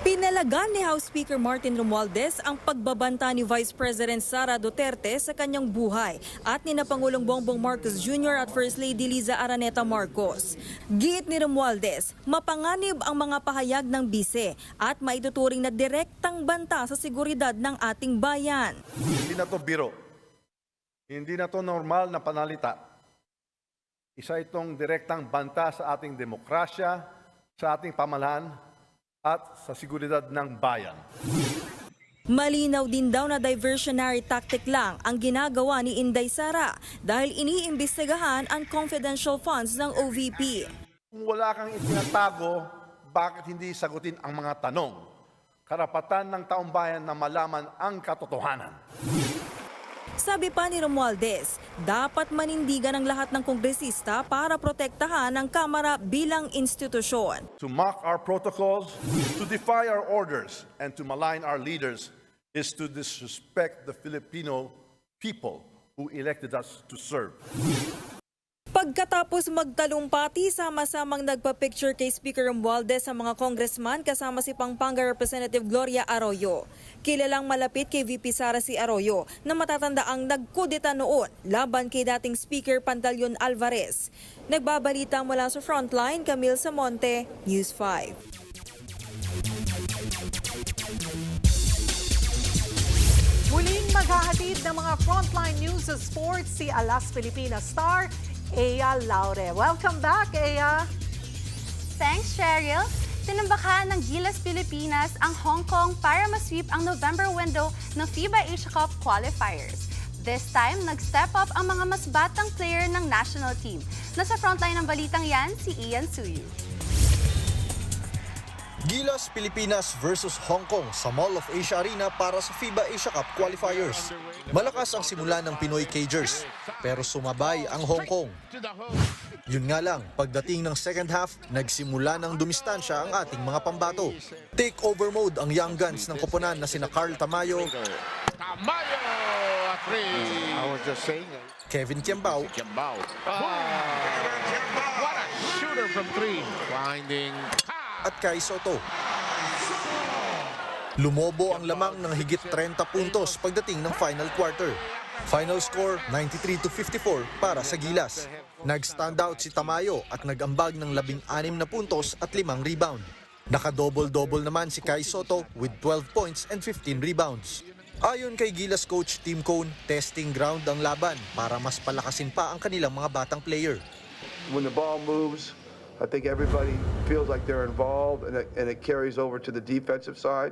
Pinalagan ni House Speaker Martin Romualdez ang pagbabanta ni Vice President Sara Duterte sa kanyang buhay at ni na Pangulong Bongbong Marcos Jr. at First Lady Liza Araneta Marcos. Giit ni Romualdez, mapanganib ang mga pahayag ng bise at maituturing na direktang banta sa seguridad ng ating bayan. Hindi na to biro. Hindi na to normal na panalita. Isa itong direktang banta sa ating demokrasya, sa ating pamahalaan, at sa seguridad ng bayan. Malinaw din daw na diversionary tactic lang ang ginagawa ni Inday Sara dahil iniimbestigahan ang confidential funds ng OVP. Kung wala kang itinatago, bakit hindi sagutin ang mga tanong? Karapatan ng taong bayan na malaman ang katotohanan. Sabi pa ni Romualdez, dapat manindigan ang lahat ng kongresista para protektahan ang Kamara bilang institusyon. To mock our protocols, to defy our orders, and to malign our leaders is to disrespect the Filipino people who elected us to serve. Pagkatapos magtalumpati, sama-samang nagpa-picture kay Speaker Romualdez sa mga congressman kasama si Pampanga Representative Gloria Arroyo. Kilalang malapit kay VP Sara si Arroyo na matatanda ang nagkudeta noon laban kay dating Speaker Pantaleon Alvarez. Nagbabalita mula sa Frontline, Camille Samonte, News 5. Muling maghahatid ng mga Frontline News sa sports si Alas Pilipinas star Ea Laure. Welcome back, Ea. Thanks, Cheryl. Tinambakan ng Gilas Pilipinas ang Hong Kong para masweep ang November window ng FIBA Asia Cup qualifiers. This time, nag-step up ang mga mas batang player ng national team. Nasa frontline ng balitang yan, si Ian Suyu. Gilas Pilipinas versus Hong Kong sa Mall of Asia Arena para sa FIBA Asia Cup qualifiers. Malakas ang simula ng Pinoy Cagers, pero sumabay ang Hong Kong. Yun nga lang, pagdating ng second half, nagsimula ng dumistansya ang ating mga pambato. Take-over mode ang young guns ng koponan na sina Carl Tamayo, Kevin Kiambao, What a shooter from three. Finding at Kai Soto. Lumobo ang lamang ng higit 30 puntos pagdating ng final quarter. Final score 93-54 para sa Gilas. Nag-stand out si Tamayo at nag-ambag ng 16 na puntos at 5 rebound. Naka-double-double naman si Kai Soto with 12 points and 15 rebounds. Ayon kay Gilas coach Tim Cone, testing ground ang laban para mas palakasin pa ang kanilang mga batang player. When the ball moves, I think everybody feels like they're involved, and it carries over to the defensive side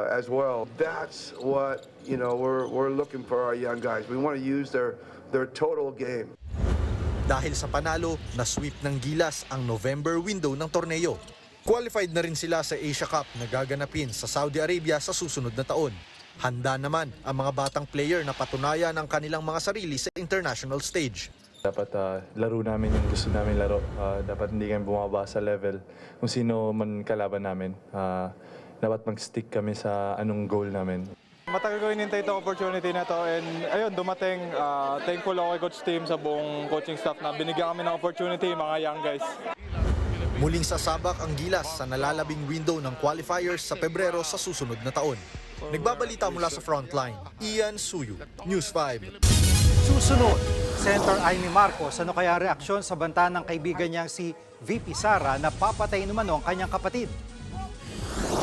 as well. That's what we're looking for our young guys. We want to use their total game. Dahil sa panalo, na-sweep ng Gilas ang November window ng torneo. Qualified na rin sila sa Asia Cup na gaganapin sa Saudi Arabia sa susunod na taon. Handa naman ang mga batang player na patunayan ang kanilang mga sarili sa international stage. Dapat laro namin yung gusto namin laro. Dapat hindi kami bumaba sa level kung sino man kalaban namin. Dapat mag-stick kami sa anong goal namin. Matagal ko hinintay itong opportunity na to, and ayun, dumating. Thankful ako kay Coach Team sa buong coaching staff na binigyan kami ng opportunity, mga young guys. Muling sasabak ang Gilas sa nalalabing window ng qualifiers sa Pebrero sa susunod na taon. Nagbabalita mula sa Frontline, Ian Suyu, News 5. Susunod, Senator Amy Marcos, ano kaya reaksyon sa banta ng kaibigan niyang si VP Sara na papatayin umano ang kanyang kapatid?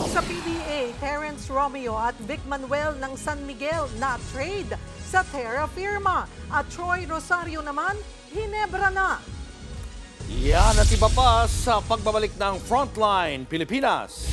Sa PBA, Terence Romeo at Vic Manuel ng San Miguel na trade sa Terra Firma. At Troy Rosario naman, Hinebra na. Yan at iba pa sa pagbabalik ng Frontline Pilipinas.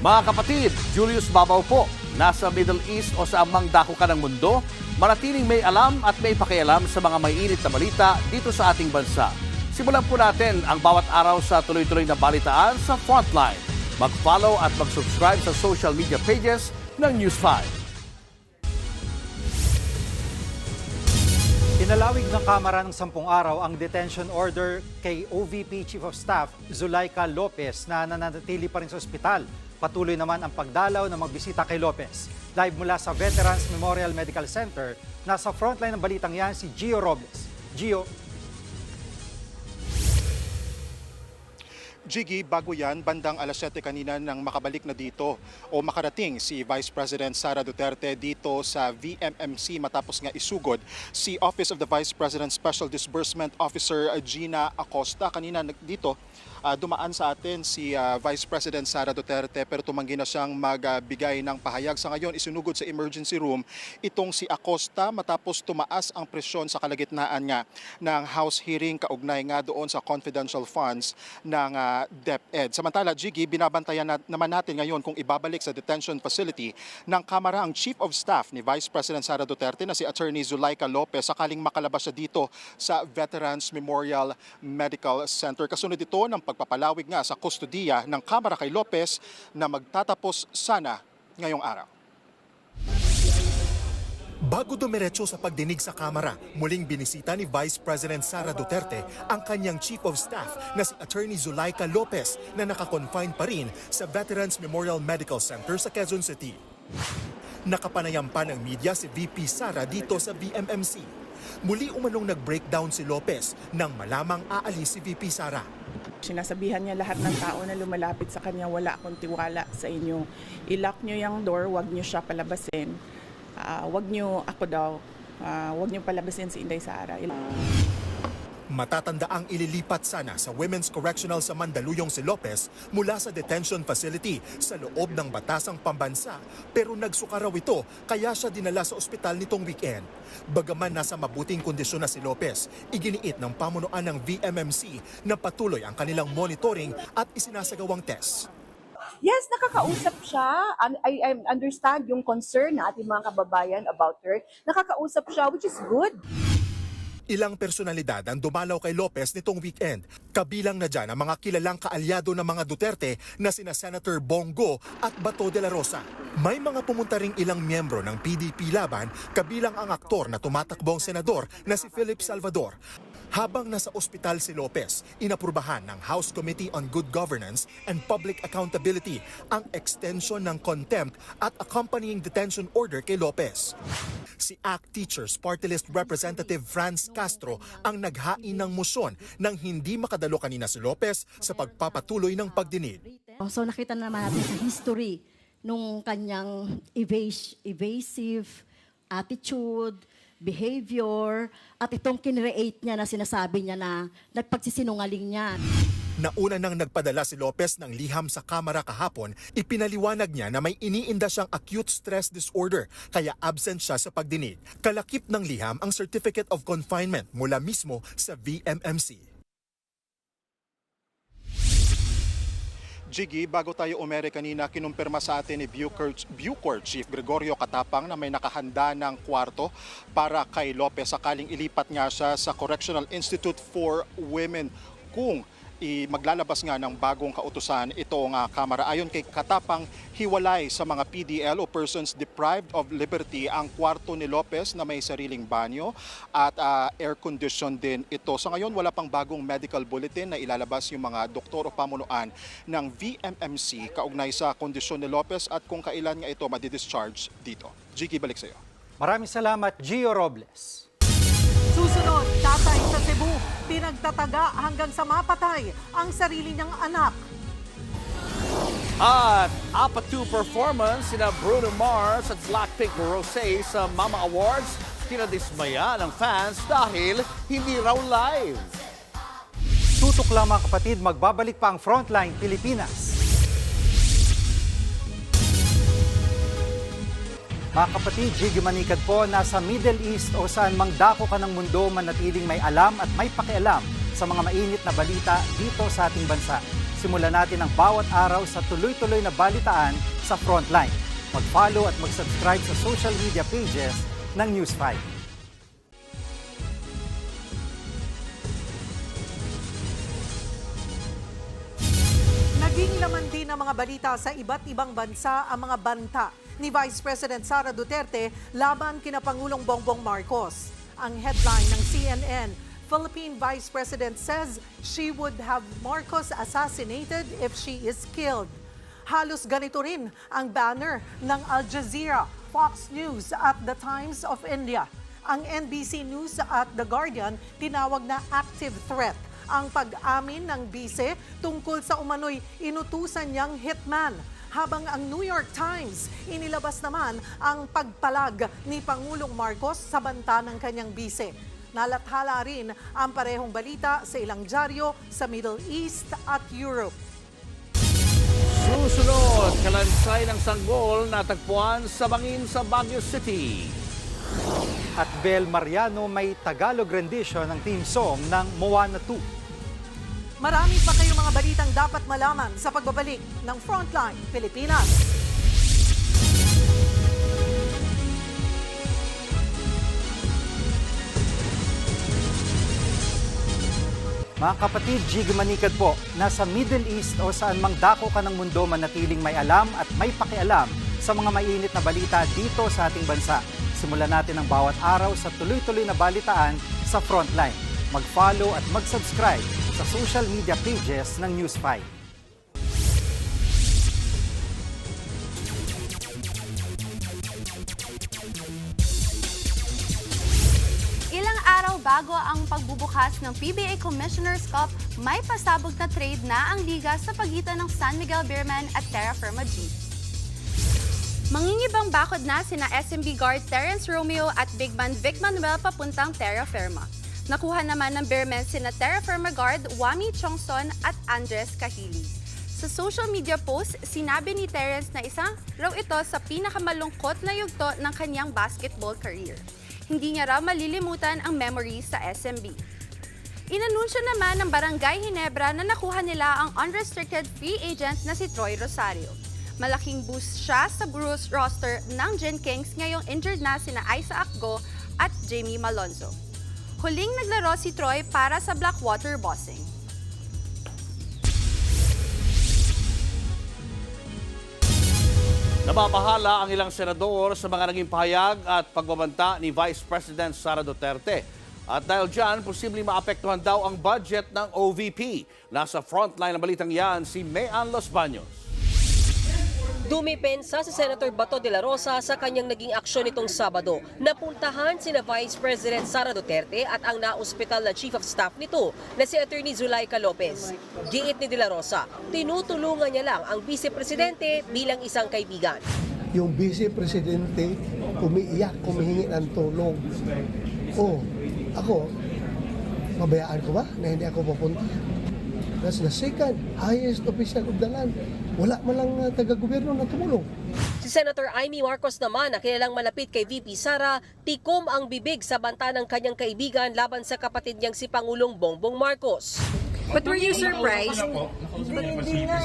Mga kapatid, Julius Babaw po. Nasa Middle East o sa amang dako ka ng mundo, manatiling may alam at may pakialam sa mga may init na balita dito sa ating bansa. Simulan po natin ang bawat araw sa tuloy-tuloy na balitaan sa Frontline. Mag-follow at mag-subscribe sa social media pages ng News 5. Pinalawig ng Kamara ng 10 araw ang detention order kay OVP Chief of Staff Zulaika Lopez na nananatili pa rin sa ospital. Patuloy naman ang pagdalaw ng magbisita kay Lopez. Live mula sa Veterans Memorial Medical Center, nasa frontline ng balitang yan si Gio Robles. Gio. Jiggy, bago yan, bandang alas 7 kanina nang makabalik na dito o makarating si Vice President Sara Duterte dito sa VMMC matapos nga isugod si Office of the Vice President Special Disbursement Officer Gina Acosta. Kanina dito, dumaan sa atin si Vice President Sara Duterte pero tumanggi na siyang magbigay ng pahayag. Sa ngayon, isinugod sa emergency room itong si Acosta matapos tumaas ang presyon sa kalagitnaan nga ng House hearing kaugnay nga doon sa confidential funds ng DepEd. Samantala, Jiggy, binabantayan naman natin ngayon kung ibabalik sa detention facility ng Kamara ang Chief of Staff ni Vice President Sara Duterte na si Attorney Zulaika Lopez sakaling makalabas siya dito sa Veterans Memorial Medical Center. Kasunod ito ng pagpapalawig nga sa kustodiya ng Kamara kay Lopez na magtatapos sana ngayong araw. Bago dumiretso sa pagdinig sa Kamara, muling binisita ni Vice President Sara Duterte ang kanyang Chief of Staff na si Attorney Zulaika Lopez na nakakonfine pa rin sa Veterans Memorial Medical Center sa Quezon City. Nakapanayam pa ng media si VP Sara dito sa VMMC. Muli umanong nag-breakdown si Lopez nang malamang aalis si VP Sara. Sinasabihan niya lahat ng tao na lumalapit sa kanya, wala akong tiwala sa inyo. I-lock niyo yung door, wag niyo siya palabasin. Wag niyo ako daw, wag niyo palabasin si Inday Sara. Matatandaang ililipat sana sa Women's Correctional sa Mandaluyong si Lopez mula sa detention facility sa loob ng batasang pambansa pero nagsuka raw ito kaya siya dinala sa ospital nitong weekend. Bagaman nasa mabuting kondisyon na si Lopez, iginiit ng pamunuan ng VMMC na patuloy ang kanilang monitoring at isinasagawang test. Yes, nakakausap siya. I understand yung concern na ating mga kababayan about her. Nakakausap siya, which is good. Ilang personalidad ang dumalaw kay Lopez nitong weekend. Kabilang na dyan ang mga kilalang kaalyado ng mga Duterte na sina Senator Bongo at Bato de la Rosa. May mga pumunta ring ilang miyembro ng PDP laban, kabilang ang aktor na tumatakbong senador na si Philip Salvador. Habang nasa ospital si Lopez, inaprubahan ng House Committee on Good Governance and Public Accountability ang extension ng contempt at accompanying detention order kay Lopez. Si ACT Teachers Party List Representative Franz Castro ang naghain ng motion nang hindi makadalo kanina si Lopez sa pagpapatuloy ng pagdinig. So nakita naman natin sa history nung kanyang evasive attitude, behavior, at itong kinreate niya na sinasabi niya na nagpagsisinungaling niya. Nauna nang nagpadala si Lopez ng liham sa kamera kahapon, ipinaliwanag niya na may iniinda siyang acute stress disorder kaya absent siya sa pagdinig. Kalakip ng liham ang Certificate of Confinement mula mismo sa VMMC. Jiggy, bago tayo umere kanina, kinumpirma sa atin ni Bucor Chief Gregorio Katapang na may nakahanda ng kwarto para kay Lopez sakaling ilipat nga siya sa Correctional Institute for Women kung maglalabas nga ng bagong kautusan ito nga Kamara. Ayon kay Katapang, hiwalay sa mga PDL o persons deprived of liberty ang kwarto ni Lopez na may sariling banyo at air condition din ito. Sa ngayon, wala pang bagong medical bulletin na ilalabas yung mga doktor o pamunuan ng VMMC kaugnay sa kondisyon ni Lopez at kung kailan nga ito madidischarge dito. Jiggy, balik sa iyo. Maraming salamat, Gio Robles. Susunod, tatay sa Cebu, pinagtataga hanggang sa mapatay ang sarili niyang anak. At apat 2 performance sina Bruno Mars at Blackpink Rosé sa Mama Awards, kinadismaya ng fans dahil hindi raw live. Tutok lang mga kapatid, magbabalik pa ang Frontline Pilipinas. Mga kapatid, Jiggy Manikad po, nasa Middle East o saan mang dako ka ng mundo, manatiling may alam at may pakialam sa mga mainit na balita dito sa ating bansa. Simulan natin ang bawat araw sa tuloy-tuloy na balitaan sa Frontline. Mag-follow at mag-subscribe sa social media pages ng News 5. Naging laman din ng mga balita sa iba't ibang bansa ang mga banta ni Vice President Sara Duterte laban kina Pangulong Bongbong Marcos. Ang headline ng CNN, Philippine Vice President says she would have Marcos assassinated if she is killed. Halos ganito rin ang banner ng Al Jazeera, Fox News at The Times of India. Ang NBC News at The Guardian tinawag na active threat ang pag-amin ng bise tungkol sa umano'y inutusan niyang hitman. Habang ang New York Times, inilabas naman ang pagpalag ni Pangulong Marcos sa banta ng kanyang bise. Nalathala rin ang parehong balita sa ilang dyaryo sa Middle East at Europe. Susunod, kalansay ng sanggol natagpuan sa bangin sa Baguio City. At Bel Mariano may Tagalog rendition ng theme song ng Moana 2. Marami pa kayong mga balitang dapat malaman sa pagbabalik ng Frontline Pilipinas. Mga kapatid, Jiggy Manikad po, nasa Middle East o saan mang dako ka ng mundo, manatiling may alam at may pakialam sa mga mainit na balita dito sa ating bansa. Simulan natin ang bawat araw sa tuloy-tuloy na balitaan sa Frontline. Mag-follow at mag-subscribe sa social media pages ng News 5. Ilang araw bago ang pagbubukas ng PBA Commissioner's Cup, may pasabog na trade na ang liga sa pagitan ng San Miguel Beermen at Terra Firma G. Mangingibang bakod na sina SMB guard Terence Romeo at big man Vic Manuel papuntang Terra Firma. Nakuha naman ng Beermen sina Terra Firma guard Wami Chongson at Andres Kahili. Sa social media post, sinabi ni Terence na isa raw ito sa pinakamalungkot na yugto ng kanyang basketball career. Hindi niya raw malilimutan ang memories sa SMB. Inanunsyo naman ng Barangay Ginebra na nakuha nila ang unrestricted free agent na si Troy Rosario. Malaking boost siya sa Bruce roster ng Gen Kings ngayong injured na sina Isaac Go at Jamie Malonzo. Huling naglaro si Troy para sa Blackwater Bossing. Nababahala ang ilang senador sa mga naging pahayag at pagbabanta ni Vice President Sara Duterte. At dahil dyan, posibleng maapektuhan daw ang budget ng OVP. Nasa frontline ng balitang yan si Mayan Los Baños. Dumipensa si Senator Bato de la Rosa sa kanyang naging aksyon nitong Sabado. Napuntahan sina Vice President Sara Duterte at ang na-ospital na Chief of Staff nito na si Attorney Zulaika Lopez. Giit ni de la Rosa, tinutulungan niya lang ang Vice Presidente bilang isang kaibigan. Yung Vice Presidente umiiyak, humihingi ng tulong. Ako, mabayaan ko ba na hindi ako pupunta? That's the second highest official of the land. Wala man lang taga-gobyerno na tumulong. Si Senator Amy Marcos naman na kilalang malapit kay VP Sara, tikom ang bibig sa banta ng kanyang kaibigan laban sa kapatid niyang si Pangulong Bongbong Marcos. But were you surprised? Hindi nga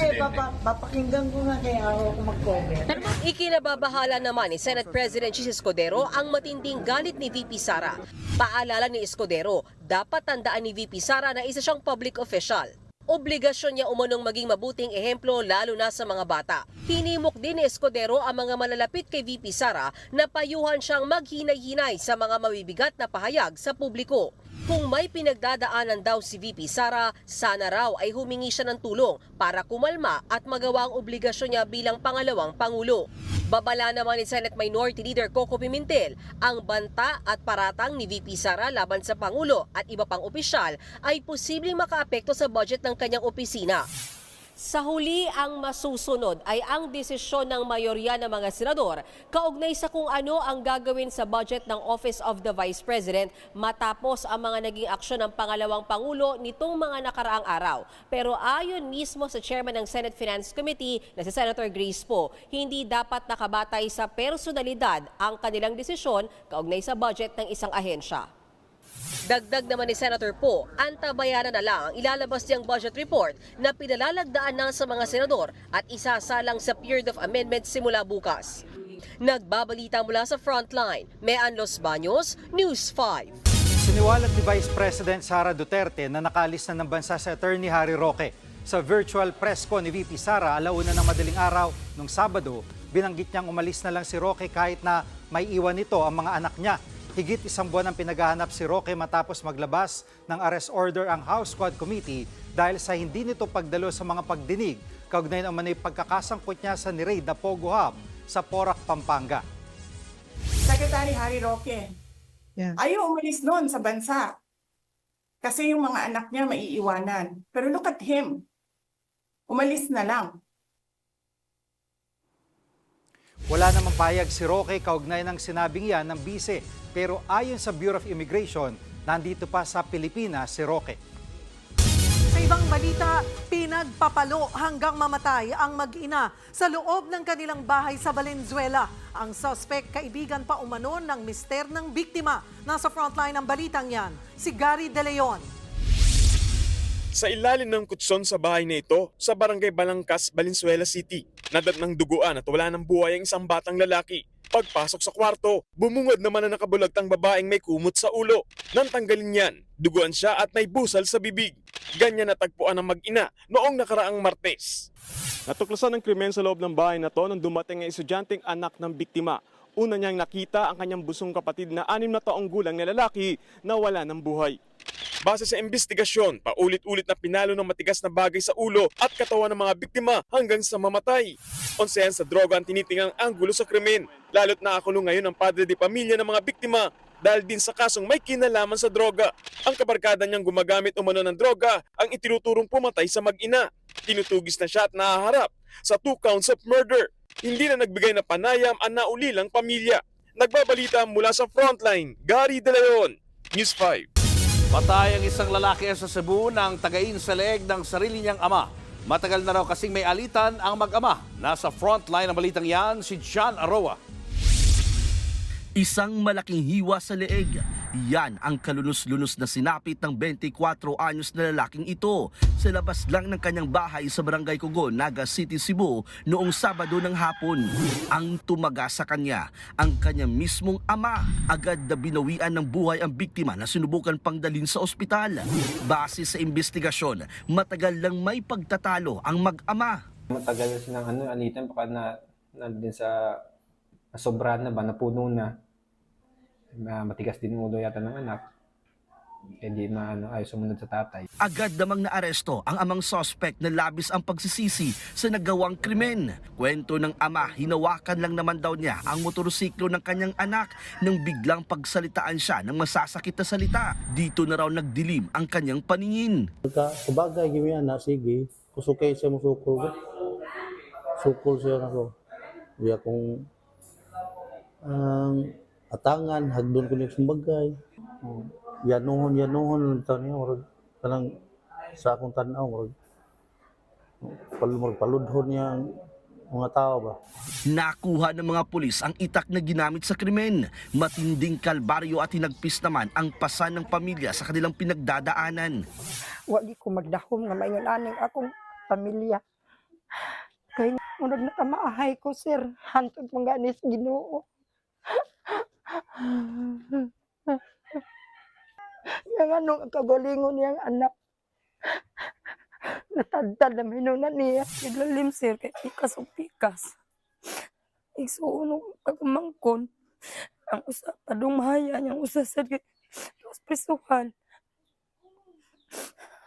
papakinggan ko nga kaya ako mag-comment. Ikinababahala naman ni Senate President Chis Escudero ang matinding galit ni VP Sara. Paalala ni Escudero, dapat tandaan ni VP Sara na isa siyang public official. Obligasyon niya umunong maging mabuting ehemplo lalo na sa mga bata. Hinimok din ni Escudero ang mga malalapit kay VP Sara na payuhan siyang maghinay-hinay sa mga mabibigat na pahayag sa publiko. Kung may pinagdadaanan daw si VP Sara, sana raw ay humingi siya ng tulong para kumalma at magawa ang obligasyon niya bilang pangalawang Pangulo. Babala naman ni Senate Minority Leader Coco Pimentel, ang banta at paratang ni VP Sara laban sa Pangulo at iba pang opisyal ay posibleng makaapekto sa budget ng kanyang opisina. Sa huli, ang masusunod ay ang desisyon ng mayorya ng mga senador kaugnay sa kung ano ang gagawin sa budget ng Office of the Vice President matapos ang mga naging aksyon ng pangalawang Pangulo nitong mga nakaraang araw. Pero ayon mismo sa chairman ng Senate Finance Committee na si Senator Grace Poe, hindi dapat nakabatay sa personalidad ang kanilang desisyon kaugnay sa budget ng isang ahensya. Dagdag naman ni Senator Poe, antabayanan na lang ang ilalabas niyang budget report na pinalalagdaan na sa mga senador at isasalang sa period of amendment simula bukas. Nagbabalita mula sa Frontline, Mean Los Baños, News 5. Siniwalat ni Vice President Sara Duterte na nakalis na ng bansa si Attorney Harry Roque. Sa virtual press ko ni VP Sara, alauna ng madaling araw nung Sabado, binanggit niyang umalis na lang si Roque kahit na may iwan nito ang mga anak niya. Higit isang buwan ang pinaghahanap si Roque matapos maglabas ng arrest order ang House Squad Committee dahil sa hindi nito pagdalo sa mga pagdinig kaugnay ng manay pagkakasangkot niya sa ni-raid na Pogo Hub sa Porac, Pampanga. Secretary Harry Roque, ayaw umalis noon sa bansa kasi yung mga anak niya maiiwanan. Pero look at him, umalis na lang. Wala namang payag si Roque kaugnay ng sinabing yan ng bise. Pero ayon sa Bureau of Immigration, nandito pa sa Pilipinas si Roque. Sa ibang balita, pinagpapalo hanggang mamatay ang mag-ina sa loob ng kanilang bahay sa Valenzuela. Ang suspect, kaibigan pa umano ng mister ng biktima. Nasa frontline ng balitang yan, si Gary De Leon. Sa ilalim ng kutson sa bahay na ito sa Barangay Balangkas, Valenzuela City, nadat ng duguan at wala ng buhay ang isang batang lalaki. Pagpasok sa kwarto, bumungad naman ang nakabulagtang babaeng may kumot sa ulo. Nang tanggalin yan, duguan siya at may busal sa bibig. Ganyan natagpuan ng mag-ina noong nakaraang Martes. Natuklasan ng krimen sa loob ng bahay na to nang dumating ang estudyanteng anak ng biktima. Una niyang nakita ang kanyang busong kapatid na 6 na taong gulang na lalaki na wala ng buhay. Base sa investigasyon, paulit-ulit na pinalo ng matigas na bagay sa ulo at katawan ng mga biktima hanggang sa mamatay. Onsehan sa droga ang tinitingang anggulo sa krimen. Lalo't nakakulong ngayon ang padre de pamilya ng mga biktima dahil din sa kasong may kinalaman sa droga. Ang kabarkada niyang gumagamit umano ng droga ang itinuturong pumatay sa mag-ina. Tinutugis na siya at nahaharap sa 2 counts of murder. Hindi na nagbigay na panayam ang naulilang pamilya. Nagbabalita mula sa Frontline, Gary De Leon, News 5. Patay ang isang lalaki sa Cebu nang tagain sa leeg ng sarili niyang ama. Matagal na raw kasing may alitan ang mag-ama. Nasa frontline ng balitang yan, si John Aroa. Isang malaking hiwa sa leeg. Yan ang kalunos-lunos na sinapit ng 24 anyos na lalaking ito sa labas lang ng kanyang bahay sa Barangay Cogon, Naga City, Cebu noong Sabado ng hapon. Ang tumaga sa kanya, ang kanyang mismong ama. Agad na binawian ng buhay ang biktima na sinubukan pang dalhin sa ospital. Base sa investigasyon, matagal lang may pagtatalo ang mag-ama. Matagal na silang alitan baka na din sa sobra na ba, napuno na. Matigas din yung ulo yata ng anak. Hindi ayaw sumunod sa tatay. Agad namang naaresto ang amang suspect na labis ang pagsisisi sa nagawang krimen. Kwento ng ama, hinawakan lang naman daw niya ang motorsiklo ng kanyang anak nang biglang pagsalitaan siya ng masasakit na salita. Dito na raw nagdilim ang kanyang paningin. Kubagay, gawin yan na, sige. Kusukay siya mo sukul. Sukul siya na ko. Di akong atangan, hagdon ko niya sumbagay. Yanuhon, tayo niya, parang sa akong tanaw, paludhon niya mga tao ba. Nakuha ng mga pulis ang itak na ginamit sa krimen. Matinding kalbaryo at hinagpis naman ang pasan ng pamilya sa kanilang pinagdadaanan. Wali ko magdahom nga maingon aning akong pamilya. Kay murag nakamaahay ko, sir. Hantod mangganis Ginoo. Yang anong kagalingon niyang anak. Natadtad na minunan niya. Naglalim, sir, kay pikas o pikas. Isuunong pagmangkon. Ang usa padumaya niyang usa sa presuhan.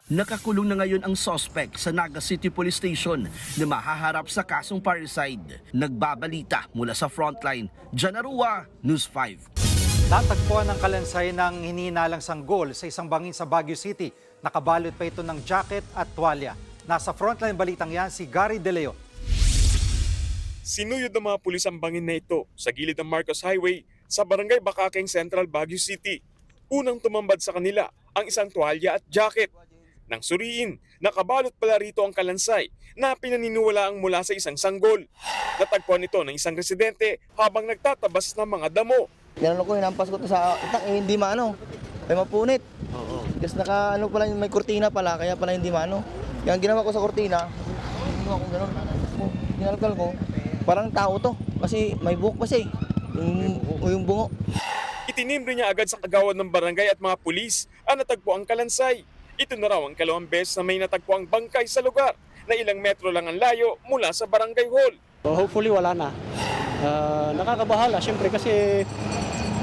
Nakakulong na ngayon ang suspect sa Naga City Police Station na mahaharap sa kasong parricide. Nagbabalita mula sa frontline. Jan Arua, News 5. Natagpuan ng kalansay ng hinihinalang sanggol sa isang bangin sa Baguio City. Nakabalot pa ito ng jacket at tuwalya. Nasa frontline balitang yan si Gary De Leon. Sinuyod ng mga pulis ang bangin na ito sa gilid ng Marcos Highway sa Barangay Bacakeng, Central Baguio City. Unang tumambad sa kanila ang isang tuwalya at jacket. Nang suriin, nakabalot pala rito ang kalansay na pinaniniwalaang mula sa isang sanggol. Natagpuan ito ng isang residente habang nagtatabas ng mga damo. Ganun ko, hinampas ko ito sa itak, hindi maano, ay mapunit. Kasi pala, may kurtina pala, kaya pala hindi maano. Yung ginawa ko sa kurtina, ginawa ko gano'n. Ginalkal ko, parang tao to, kasi may buhok pa siya yung bungo. Itinimbre niya agad sa kagawad ng barangay at mga pulis ang natagpo ang kalansay. Ito na raw ang kalawang beses na may natagpo ang bangkay sa lugar na ilang metro lang ang layo mula sa barangay hall. Hopefully wala na. Nakakabahala siyempre kasi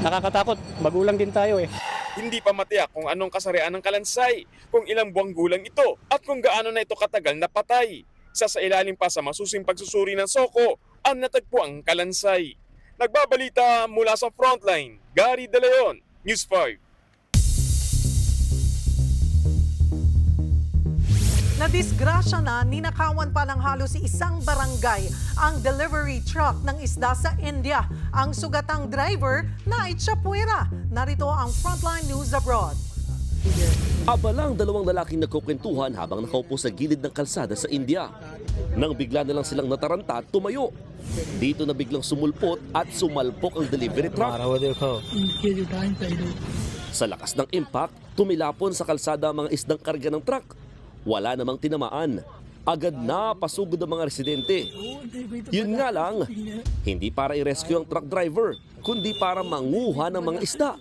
nakakatakot. Magulang din tayo eh. Hindi pa matiyak kung anong kasarian ng kalansay, kung ilang buwang gulang ito at kung gaano na ito katagal na patay. Sa ilalim pa sa masusing pagsusuri ng soko ang natagpo ang kalansay. Nagbabalita mula sa frontline, Gary De Leon, News 5. Nadisgrasya na, ninakawan pa ng halos isang barangay ang delivery truck ng isda sa India. Ang sugatang driver na itsapuera. Narito ang Frontline News Abroad. Abalang dalawang lalaking nagkukwentuhan habang nakaupo sa gilid ng kalsada sa India. Nang bigla na lang silang nataranta at tumayo. Dito na biglang sumulpot at sumalpok ang delivery truck. Sa lakas ng impact, tumilapon sa kalsada ang mga isdang karga ng truck. Wala namang tinamaan. Agad na pasugod ang mga residente. Yun nga lang, hindi para i-rescue ang truck driver, kundi para manguha ng mga isda.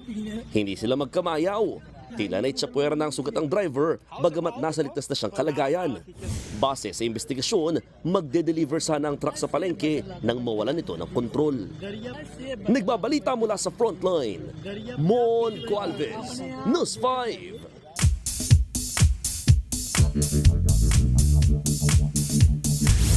Hindi sila magkamayaw. Tila na itsapuera na ang sugat ang driver, bagamat nasa ligtas na siyang kalagayan. Base sa investigasyon, magde-deliver sana ang truck sa palengke nang mawalan ito ng kontrol. Nagbabalita mula sa frontline, Mon Gualvez, News 5.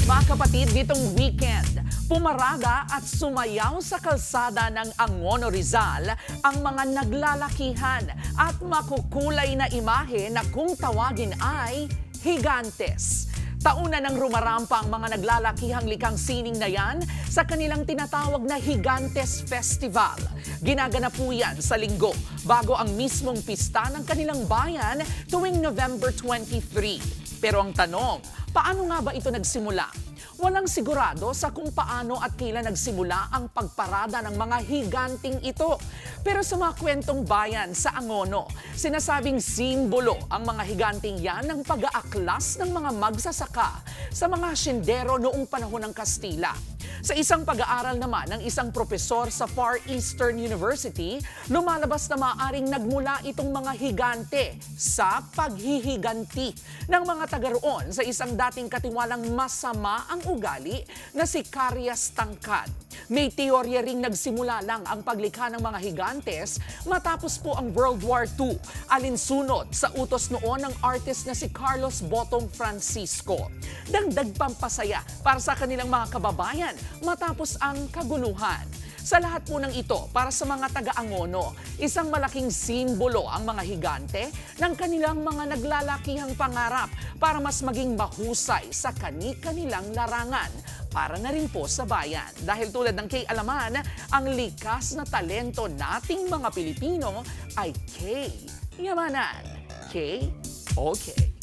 Mga kapatid, ditong weekend, pumarada at sumayaw sa kalsada ng Angono Rizal ang mga naglalakihan at makukulay na imahe na kung tawagin ay higantes. Tauna nang rumarampa ang mga naglalakihang likang sining na yan sa kanilang tinatawag na Higantes Festival. Ginaganap po yan sa linggo bago ang mismong pista ng kanilang bayan tuwing November 23. Pero ang tanong, paano nga ba ito nagsimula? Walang sigurado sa kung paano at kailan nagsimula ang pagparada ng mga higanting ito. Pero sa mga kwentong bayan sa Angono, sinasabing simbolo ang mga higanting yan ng pag-aaklas ng mga magsasaka sa mga hasyendero noong panahon ng Kastila. Sa isang pag-aaral naman ng isang propesor sa Far Eastern University, lumalabas na maaaring nagmula itong mga higante sa paghihiganti ng mga taga roon sa isang dating katiwalang masama ang ugali na si Carias Tangkad. May teorya ring nagsimula lang ang paglikha ng mga higantes matapos po ang World War II, alinsunod sa utos noon ng artist na si Carlos Botong Francisco. Dagdag pampasaya para sa kanilang mga kababayan matapos ang kaguluhan. Sa lahat po ng ito, para sa mga taga-Angono, isang malaking simbolo ang mga higante ng kanilang mga naglalakihang pangarap para mas maging mahusay sa kani-kanilang larangan. Para na rin po sa bayan. Dahil tulad ng kay Alaman, ang likas na talento nating mga Pilipino ay K. Yamanan. K. Okay.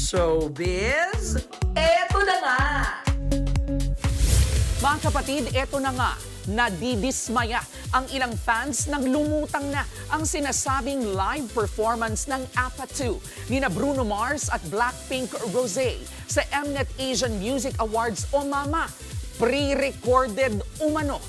showbiz, eto na nga! Mga kapatid, eto na nga, nadidismaya ang ilang fans nang lumutang na ang sinasabing live performance ng APA 2 ni Bruno Mars at Blackpink Rosé sa Mnet Asian Music Awards o MAMA. Pre-recorded umano.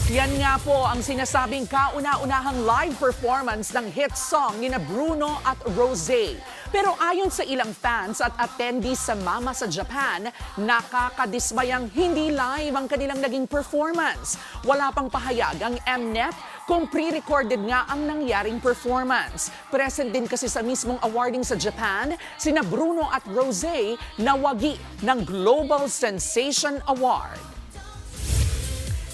Yan nga po ang sinasabing kauna-unahang live performance ng hit song ni Bruno at Rosé. Pero ayon sa ilang fans at attendees sa MAMA sa Japan, nakakadismayang hindi live ang kanilang naging performance. Wala pang pahayag ang Mnet kung pre-recorded nga ang nangyaring performance. Present din kasi sa mismong awarding sa Japan, sina Bruno at Rosé na wagi ng Global Sensation Award.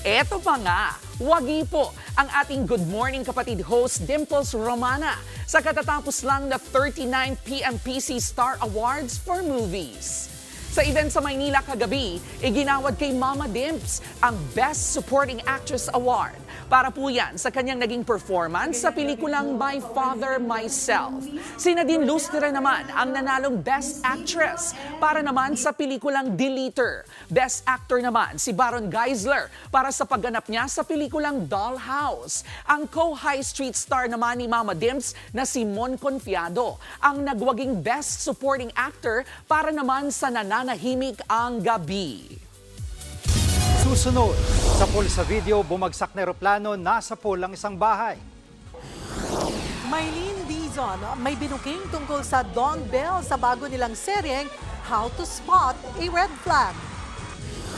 Eto pa nga, wagi po ang ating Good Morning Kapatid host Dimples Romana sa katatapos lang na 39th PMPC Star Awards for Movies. Sa event sa Maynila kagabi, iginawad kay Mama Dimps ang Best Supporting Actress Award. Para po yan sa kanyang naging performance sa pelikulang My Father, Myself. Si Nadine Lustre naman ang nanalong Best Actress para naman sa pelikulang Deleter. Best Actor naman si Baron Geisler para sa pagganap niya sa pelikulang Dollhouse. Ang co-High Street star naman ni Mama Dimps na si Mon Confiado ang nagwaging Best Supporting Actor para naman sa Nananahimik ang Gabi. Susunod, sa pool sa video, bumagsak na eroplano, nasa pool ang isang bahay. Maylene Dizon, may binuking tungkol sa Don Bell sa bago nilang seryeng How to Spot a Red Flag.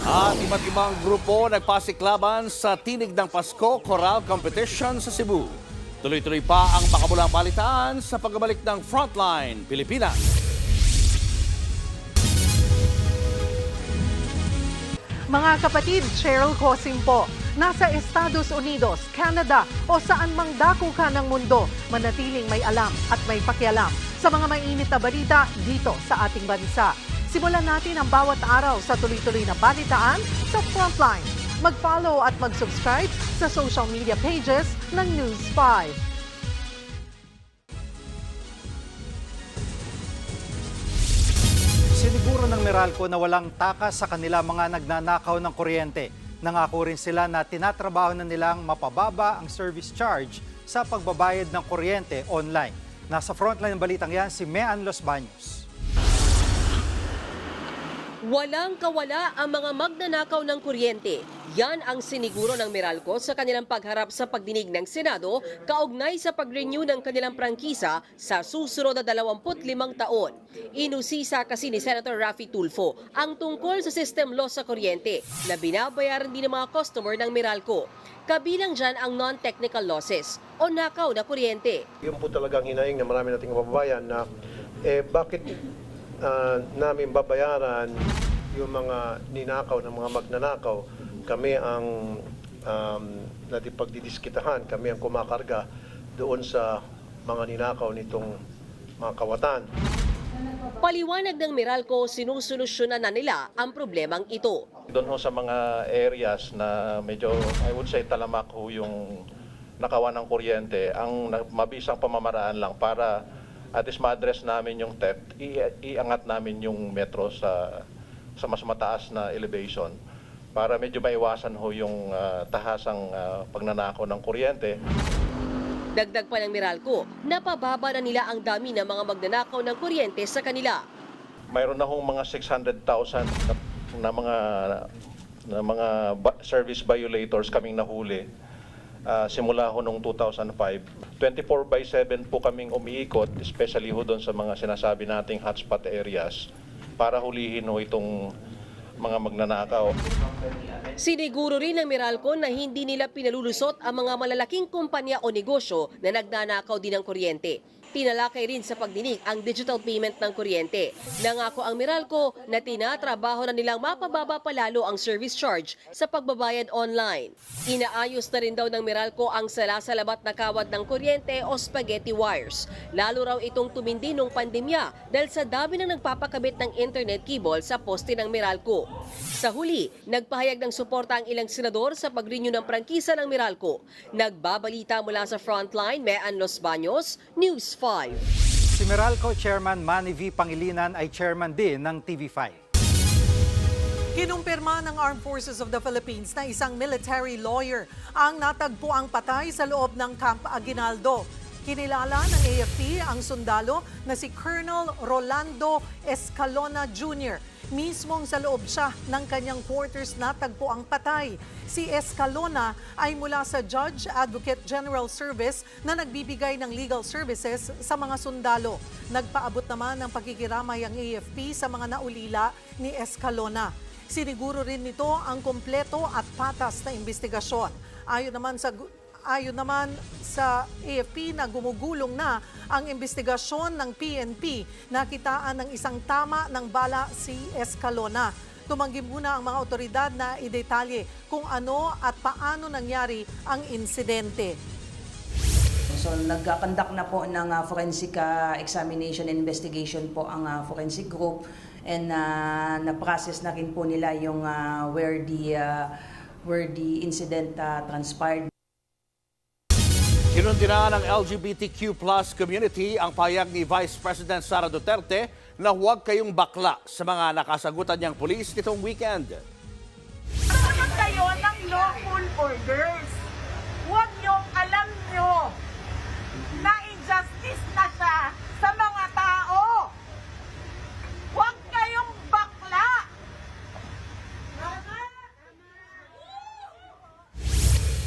At iba't ibang grupo nagpasiklaban sa Tinig ng Pasko Choral Competition sa Cebu. Tuloy-tuloy pa ang makabulang balitaan sa pagbabalik ng Frontline Pilipinas. Mga kapatid, Cheryl Cosim po. Nasa Estados Unidos, Canada o saan mang dako ka ng mundo, manatiling may alam at may pakialam sa mga mainit na balita dito sa ating bansa. Simulan natin ang bawat araw sa tuloy-tuloy na balitaan sa Frontline. Mag-follow at mag-subscribe sa social media pages ng News 5. Siniguro ng Meralco na walang takas sa kanila mga nagnanakaw ng kuryente. Nangako rin sila na tinatrabaho na nilang mapababa ang service charge sa pagbabayad ng kuryente online. Nasa frontline ng balitang yan si Mean Los Baños. Walang kawala ang mga magnanakaw ng kuryente. Yan ang siniguro ng Meralco sa kanilang pagharap sa pagdinig ng Senado kaugnay sa pag-renew ng kanilang prangkisa sa susunod na 25 taon. Inusisa kasi ni Senator Raffy Tulfo ang tungkol sa system loss sa kuryente na binabayaran din ng mga customer ng Meralco. Kabilang dyan ang non-technical losses o nakaw na kuryente. Yun po talagang hinaing na marami nating kababayan na bakit namin babayaran yung mga ninakaw ng mga magnanakaw. Kami ang natipagdidiskitahan, kami ang kumakarga doon sa mga ninakaw nitong mga kawatan. Paliwanag ng Meralco, sinusolusyonan na nila ang problemang ito. Doon ho sa mga areas na medyo, I would say, talamak ho yung nakawan ng kuryente, ang mabisang pamamaraan lang para at least ma-address namin yung theft, iangat namin yung metro sa mas mataas na elevation para medyo maiwasan ho yung tahasang pagnanakaw ng kuryente. Dagdag pa ng Meralco, napababa na nila ang dami ng mga magnanakaw ng kuryente sa kanila. Mayroon na hong mga 600,000 na mga service violators kaming nahuli. Simula ho noong 2005. 24/7 po kaming umiikot, especially ho doon sa mga sinasabi nating hotspot areas para hulihin ho itong mga magnanakaw. Siniguro rin ng Meralco na hindi nila pinalulusot ang mga malalaking kumpanya o negosyo na nagnanakaw din ng kuryente. Tinalakay rin sa pagdinig ang digital payment ng kuryente. Nangako ang Meralco na tinatrabaho na nilang mapababa palalo ang service charge sa pagbabayad online. Inaayos na rin daw ng Meralco ang salasalabat na kawad ng kuryente o spaghetti wires. Lalo raw itong tumindi nung pandemya dahil sa dami ng nagpapakabit ng internet cable sa poste ng Meralco. Sa huli, nagpahayag ng suporta ang ilang senador sa pag-renew ng prangkisa ng Meralco. Nagbabalita mula sa Frontline, Mean Los Baños, News 5. Si Meralco Chairman Manny V. Pangilinan ay chairman din ng TV5. Kinumpirma ng Armed Forces of the Philippines na isang military lawyer ang natagpuang patay sa loob ng Camp Aguinaldo. Kinilala ng AFP ang sundalo na si Colonel Rolando Escalona Jr. Mismong sa loob siya ng kanyang quarters natagpo ang patay. Si Escalona ay mula sa Judge Advocate General Service na nagbibigay ng legal services sa mga sundalo. Nagpaabot naman ng pagkikiramay ang AFP sa mga naulila ni Escalona. Siniguro rin nito ang kumpleto at patas na investigasyon. Ayon naman sa AFP na gumugulong na ang investigasyon ng PNP, nakitaan ng isang tama ng bala si Escalona. Tumanggi muna ang mga otoridad na idetalye kung ano at paano nangyari ang insidente. So nagkakandak na po ng forensic examination and investigation po ang forensic group, and na-process na rin po nila yung where the incident transpired. Kinundina ng LGBTQ+ community ang pahayag ni Vice President Sara Duterte na huwag kayong bakla sa mga nakasagutan niyang pulis nitong weekend. Ano kayo ng lawful orders? Huwag niyong alam niyo na injustice na siya sa mga tao. Huwag kayong bakla.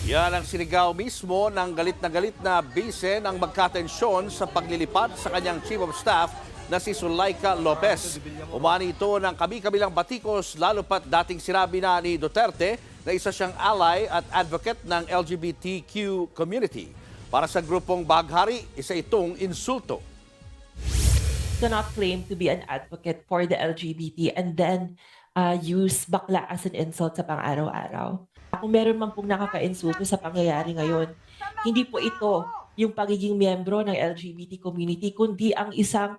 Yan ang sinigaw mismo ng galit na bise ng magkatensyon sa paglilipat sa kanyang Chief of Staff na si Zuleika Lopez. Umani ito ng kabi-kabilang batikos, lalo pat dating sinabi na ni Duterte na isa siyang ally at advocate ng LGBTQ community. Para sa grupong Baghari, isa itong insulto. Cannot claim to be an advocate for the LGBT and then use bakla as an insult sa pang-araw-araw. Kung meron man pong nakaka-insulto sa pangyayari ngayon, hindi po ito yung pagiging miyembro ng LGBT community, kundi ang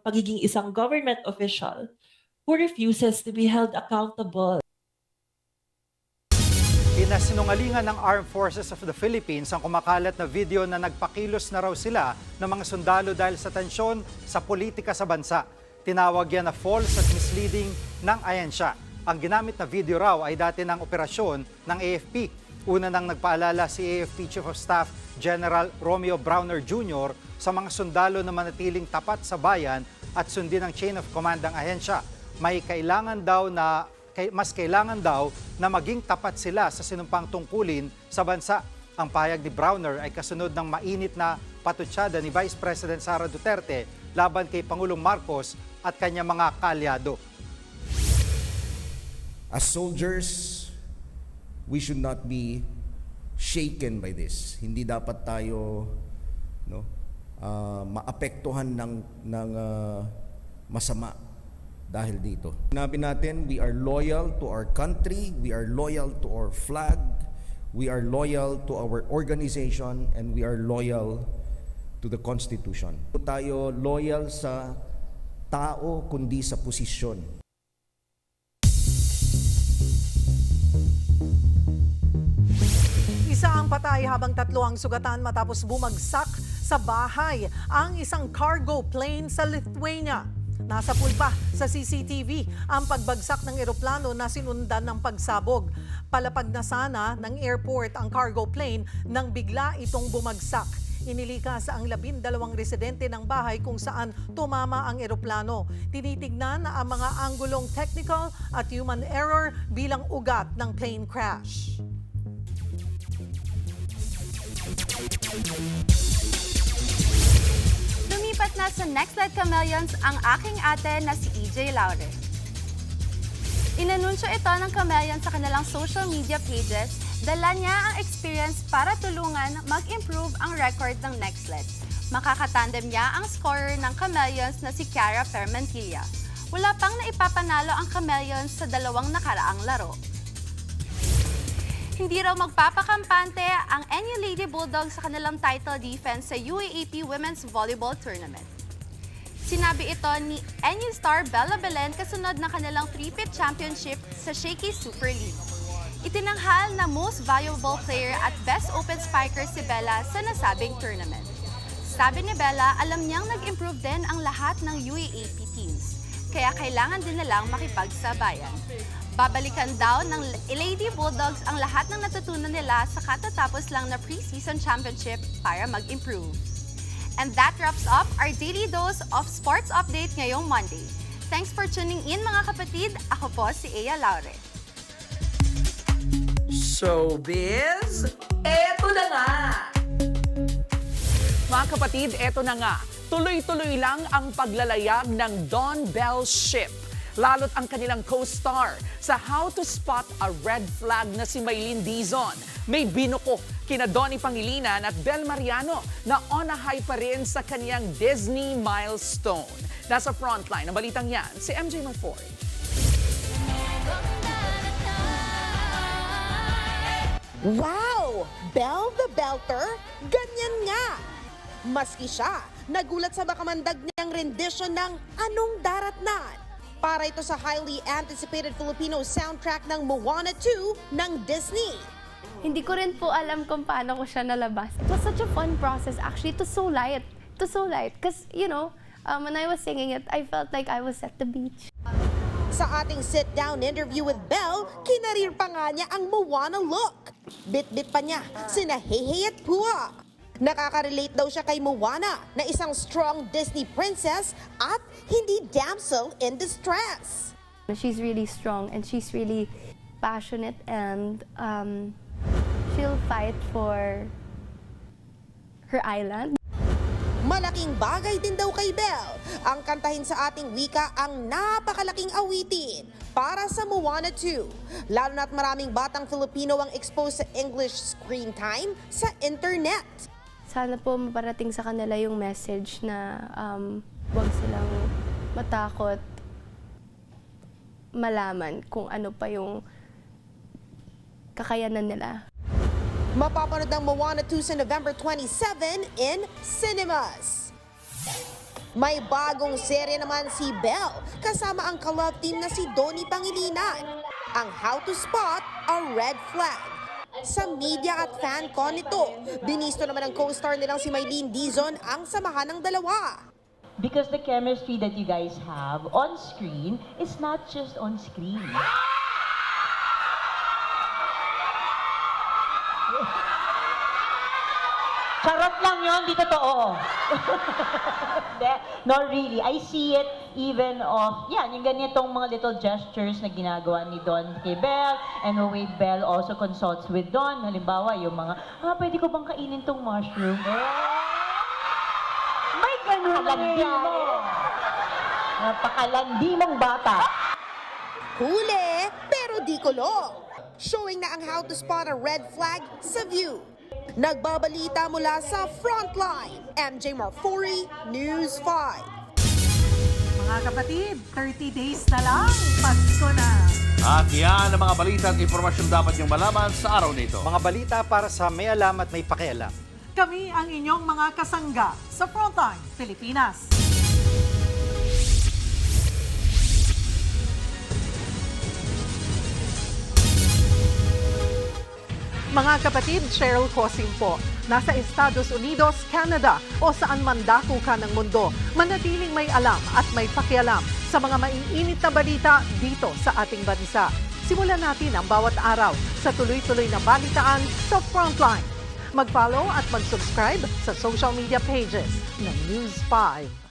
pagiging isang government official who refuses to be held accountable. Pinasinungalingan ng Armed Forces of the Philippines ang kumakalat na video na nagpakilos na raw sila ng mga sundalo dahil sa tensyon sa politika sa bansa. Tinawag yan na false at misleading ng ahensya. Ang ginamit na video raw ay dati ng operasyon ng AFP. Una nang nagpaalala si AFP Chief of Staff General Romeo Browner Jr. sa mga sundalo na manatiling tapat sa bayan at sundin ang chain of command ng ahensya. Mas kailangan daw na maging tapat sila sa sinumpang tungkulin sa bansa. Ang pahayag ni Browner ay kasunod ng mainit na patutsada ni Vice President Sara Duterte laban kay Pangulong Marcos at kanyang mga kaalyado. As soldiers, we should not be shaken by this. Hindi dapat tayo maapektuhan ng masama dahil dito. Sinabi natin, we are loyal to our country, we are loyal to our flag, we are loyal to our organization, and we are loyal to the Constitution. Tayo loyal sa tao kundi sa posisyon. Isa ang patay habang 3 ang sugatan matapos bumagsak sa bahay ang isang cargo plane sa Lithuania. Nasa pulpa sa CCTV ang pagbagsak ng eroplano na sinundan ng pagsabog. Palapag na sana ng airport ang cargo plane nang bigla itong bumagsak. Inilikas ang 12 residente ng bahay kung saan tumama ang eroplano. Tinitignan ang mga anggulong technical at human error bilang ugat ng plane crash. Lumipat na sa Nextlet Chameleons ang aking ate na si EJ Laure. Inanunsyo ito ng Chameleon sa kanilang social media pages. Dala niya ang experience para tulungan mag-improve ang record ng Nextlet. Makakatandem niya ang scorer ng Chameleons na si Kiara Permentilla. Wala pang naipapanalo ang Chameleons sa dalawang nakaraang laro. Hindi raw magpapakampante ang NU Lady Bulldogs sa kanilang title defense sa UAAP Women's Volleyball Tournament. Sinabi ito ni NU star Bella Belen kasunod ng kanilang three-peat championship sa Shaky Super League. Itinanghal na most valuable player at best open spiker si Bella sa nasabing tournament. Sabi ni Bella, alam niyang nag-improve din ang lahat ng UAAP teams, kaya kailangan din nilang makipagsabayan. Babalikan daw ng Lady Bulldogs ang lahat ng natutunan nila sa katatapos lang na preseason championship para mag-improve. And that wraps up our daily dose of sports update ngayong Monday. Thanks for tuning in mga kapatid. Ako po si Ea Laure. Showbiz, eto na nga! Mga kapatid, eto na nga. Tuloy-tuloy lang ang paglalayag ng Dawn Bell ship. Lalo't ang kanilang co-star sa How to Spot a Red Flag na si Maylene Dizon. May binuko kina Donnie Pangilinan at Bel Mariano na on a high pa rin sa kaniyang Disney milestone. Nasa frontline ng balitang yan, si MJ Malfoy. Wow! Belle the Belter? Ganyan nga! Maski siya, nagulat sa makamandag niyang rendition ng Anong Daratnan. Para ito sa highly anticipated Filipino soundtrack ng Moana 2 ng Disney. Hindi ko rin po alam kung paano ko siya nalabas. It was such a fun process actually. It was so light. Because, you know, when I was singing it, I felt like I was at the beach. Sa ating sit-down interview with Belle, kinarir pa nga niya ang Moana look. Bit-bit pa niya sina Heihei at Pua. Nakaka-relate daw siya kay Moana na isang strong Disney princess at hindi damsel in distress. She's really strong and she's really passionate and she'll fight for her island. Malaking bagay din daw kay Belle ang kantahin sa ating wika ang napakalaking awitin para sa Moana 2. Lalo na't maraming batang Filipino ang exposed sa English screen time sa internet. Sana po maparating sa kanila yung message na huwag silang matakot malaman kung ano pa yung kakayanan nila. Mapapanood ang Moana 2 sa November 27 in cinemas. May bagong serye naman si Belle kasama ang ka-love team na si Donnie Pangilinan. Ang How to Spot a Red Flag. Sa media at fan con nito, binisto naman ng co-star nilang si Maylene Dizon ang samahan ng dalawa. Because the chemistry that you guys have on screen is not just on screen. Charot lang yun, di totoo. No, really. I see it even of, yan, yung ganitong mga little gestures na ginagawa ni Don kay Belle, and the way Belle also consults with Don. Halimbawa, yung mga, pwede ko bang kainin tong mushroom? May ganun nangyayari. Napakalandi mong bata. Huli, pero di kulong. Showing na ang How to Spot a Red Flag sa View. Nagbabalita mula sa Frontline, MJ Marfori, News 5. Mga kapatid, 30 days na lang, Pasko na. At yan ang mga balita at impormasyon dapat niyong malaman sa araw nito. Mga balita para sa may alam at may pakialam. Kami ang inyong mga kasangga sa Frontline, Pilipinas. Mga kapatid, Cheryl Cosim po. Nasa Estados Unidos, Canada o saan man dako ka ng mundo, manatiling may alam at may pakialam sa mga maiinit na balita dito sa ating bansa. Simulan natin ang bawat araw sa tuloy-tuloy na balitaan sa Frontline. Mag-follow at mag-subscribe sa social media pages ng News 5.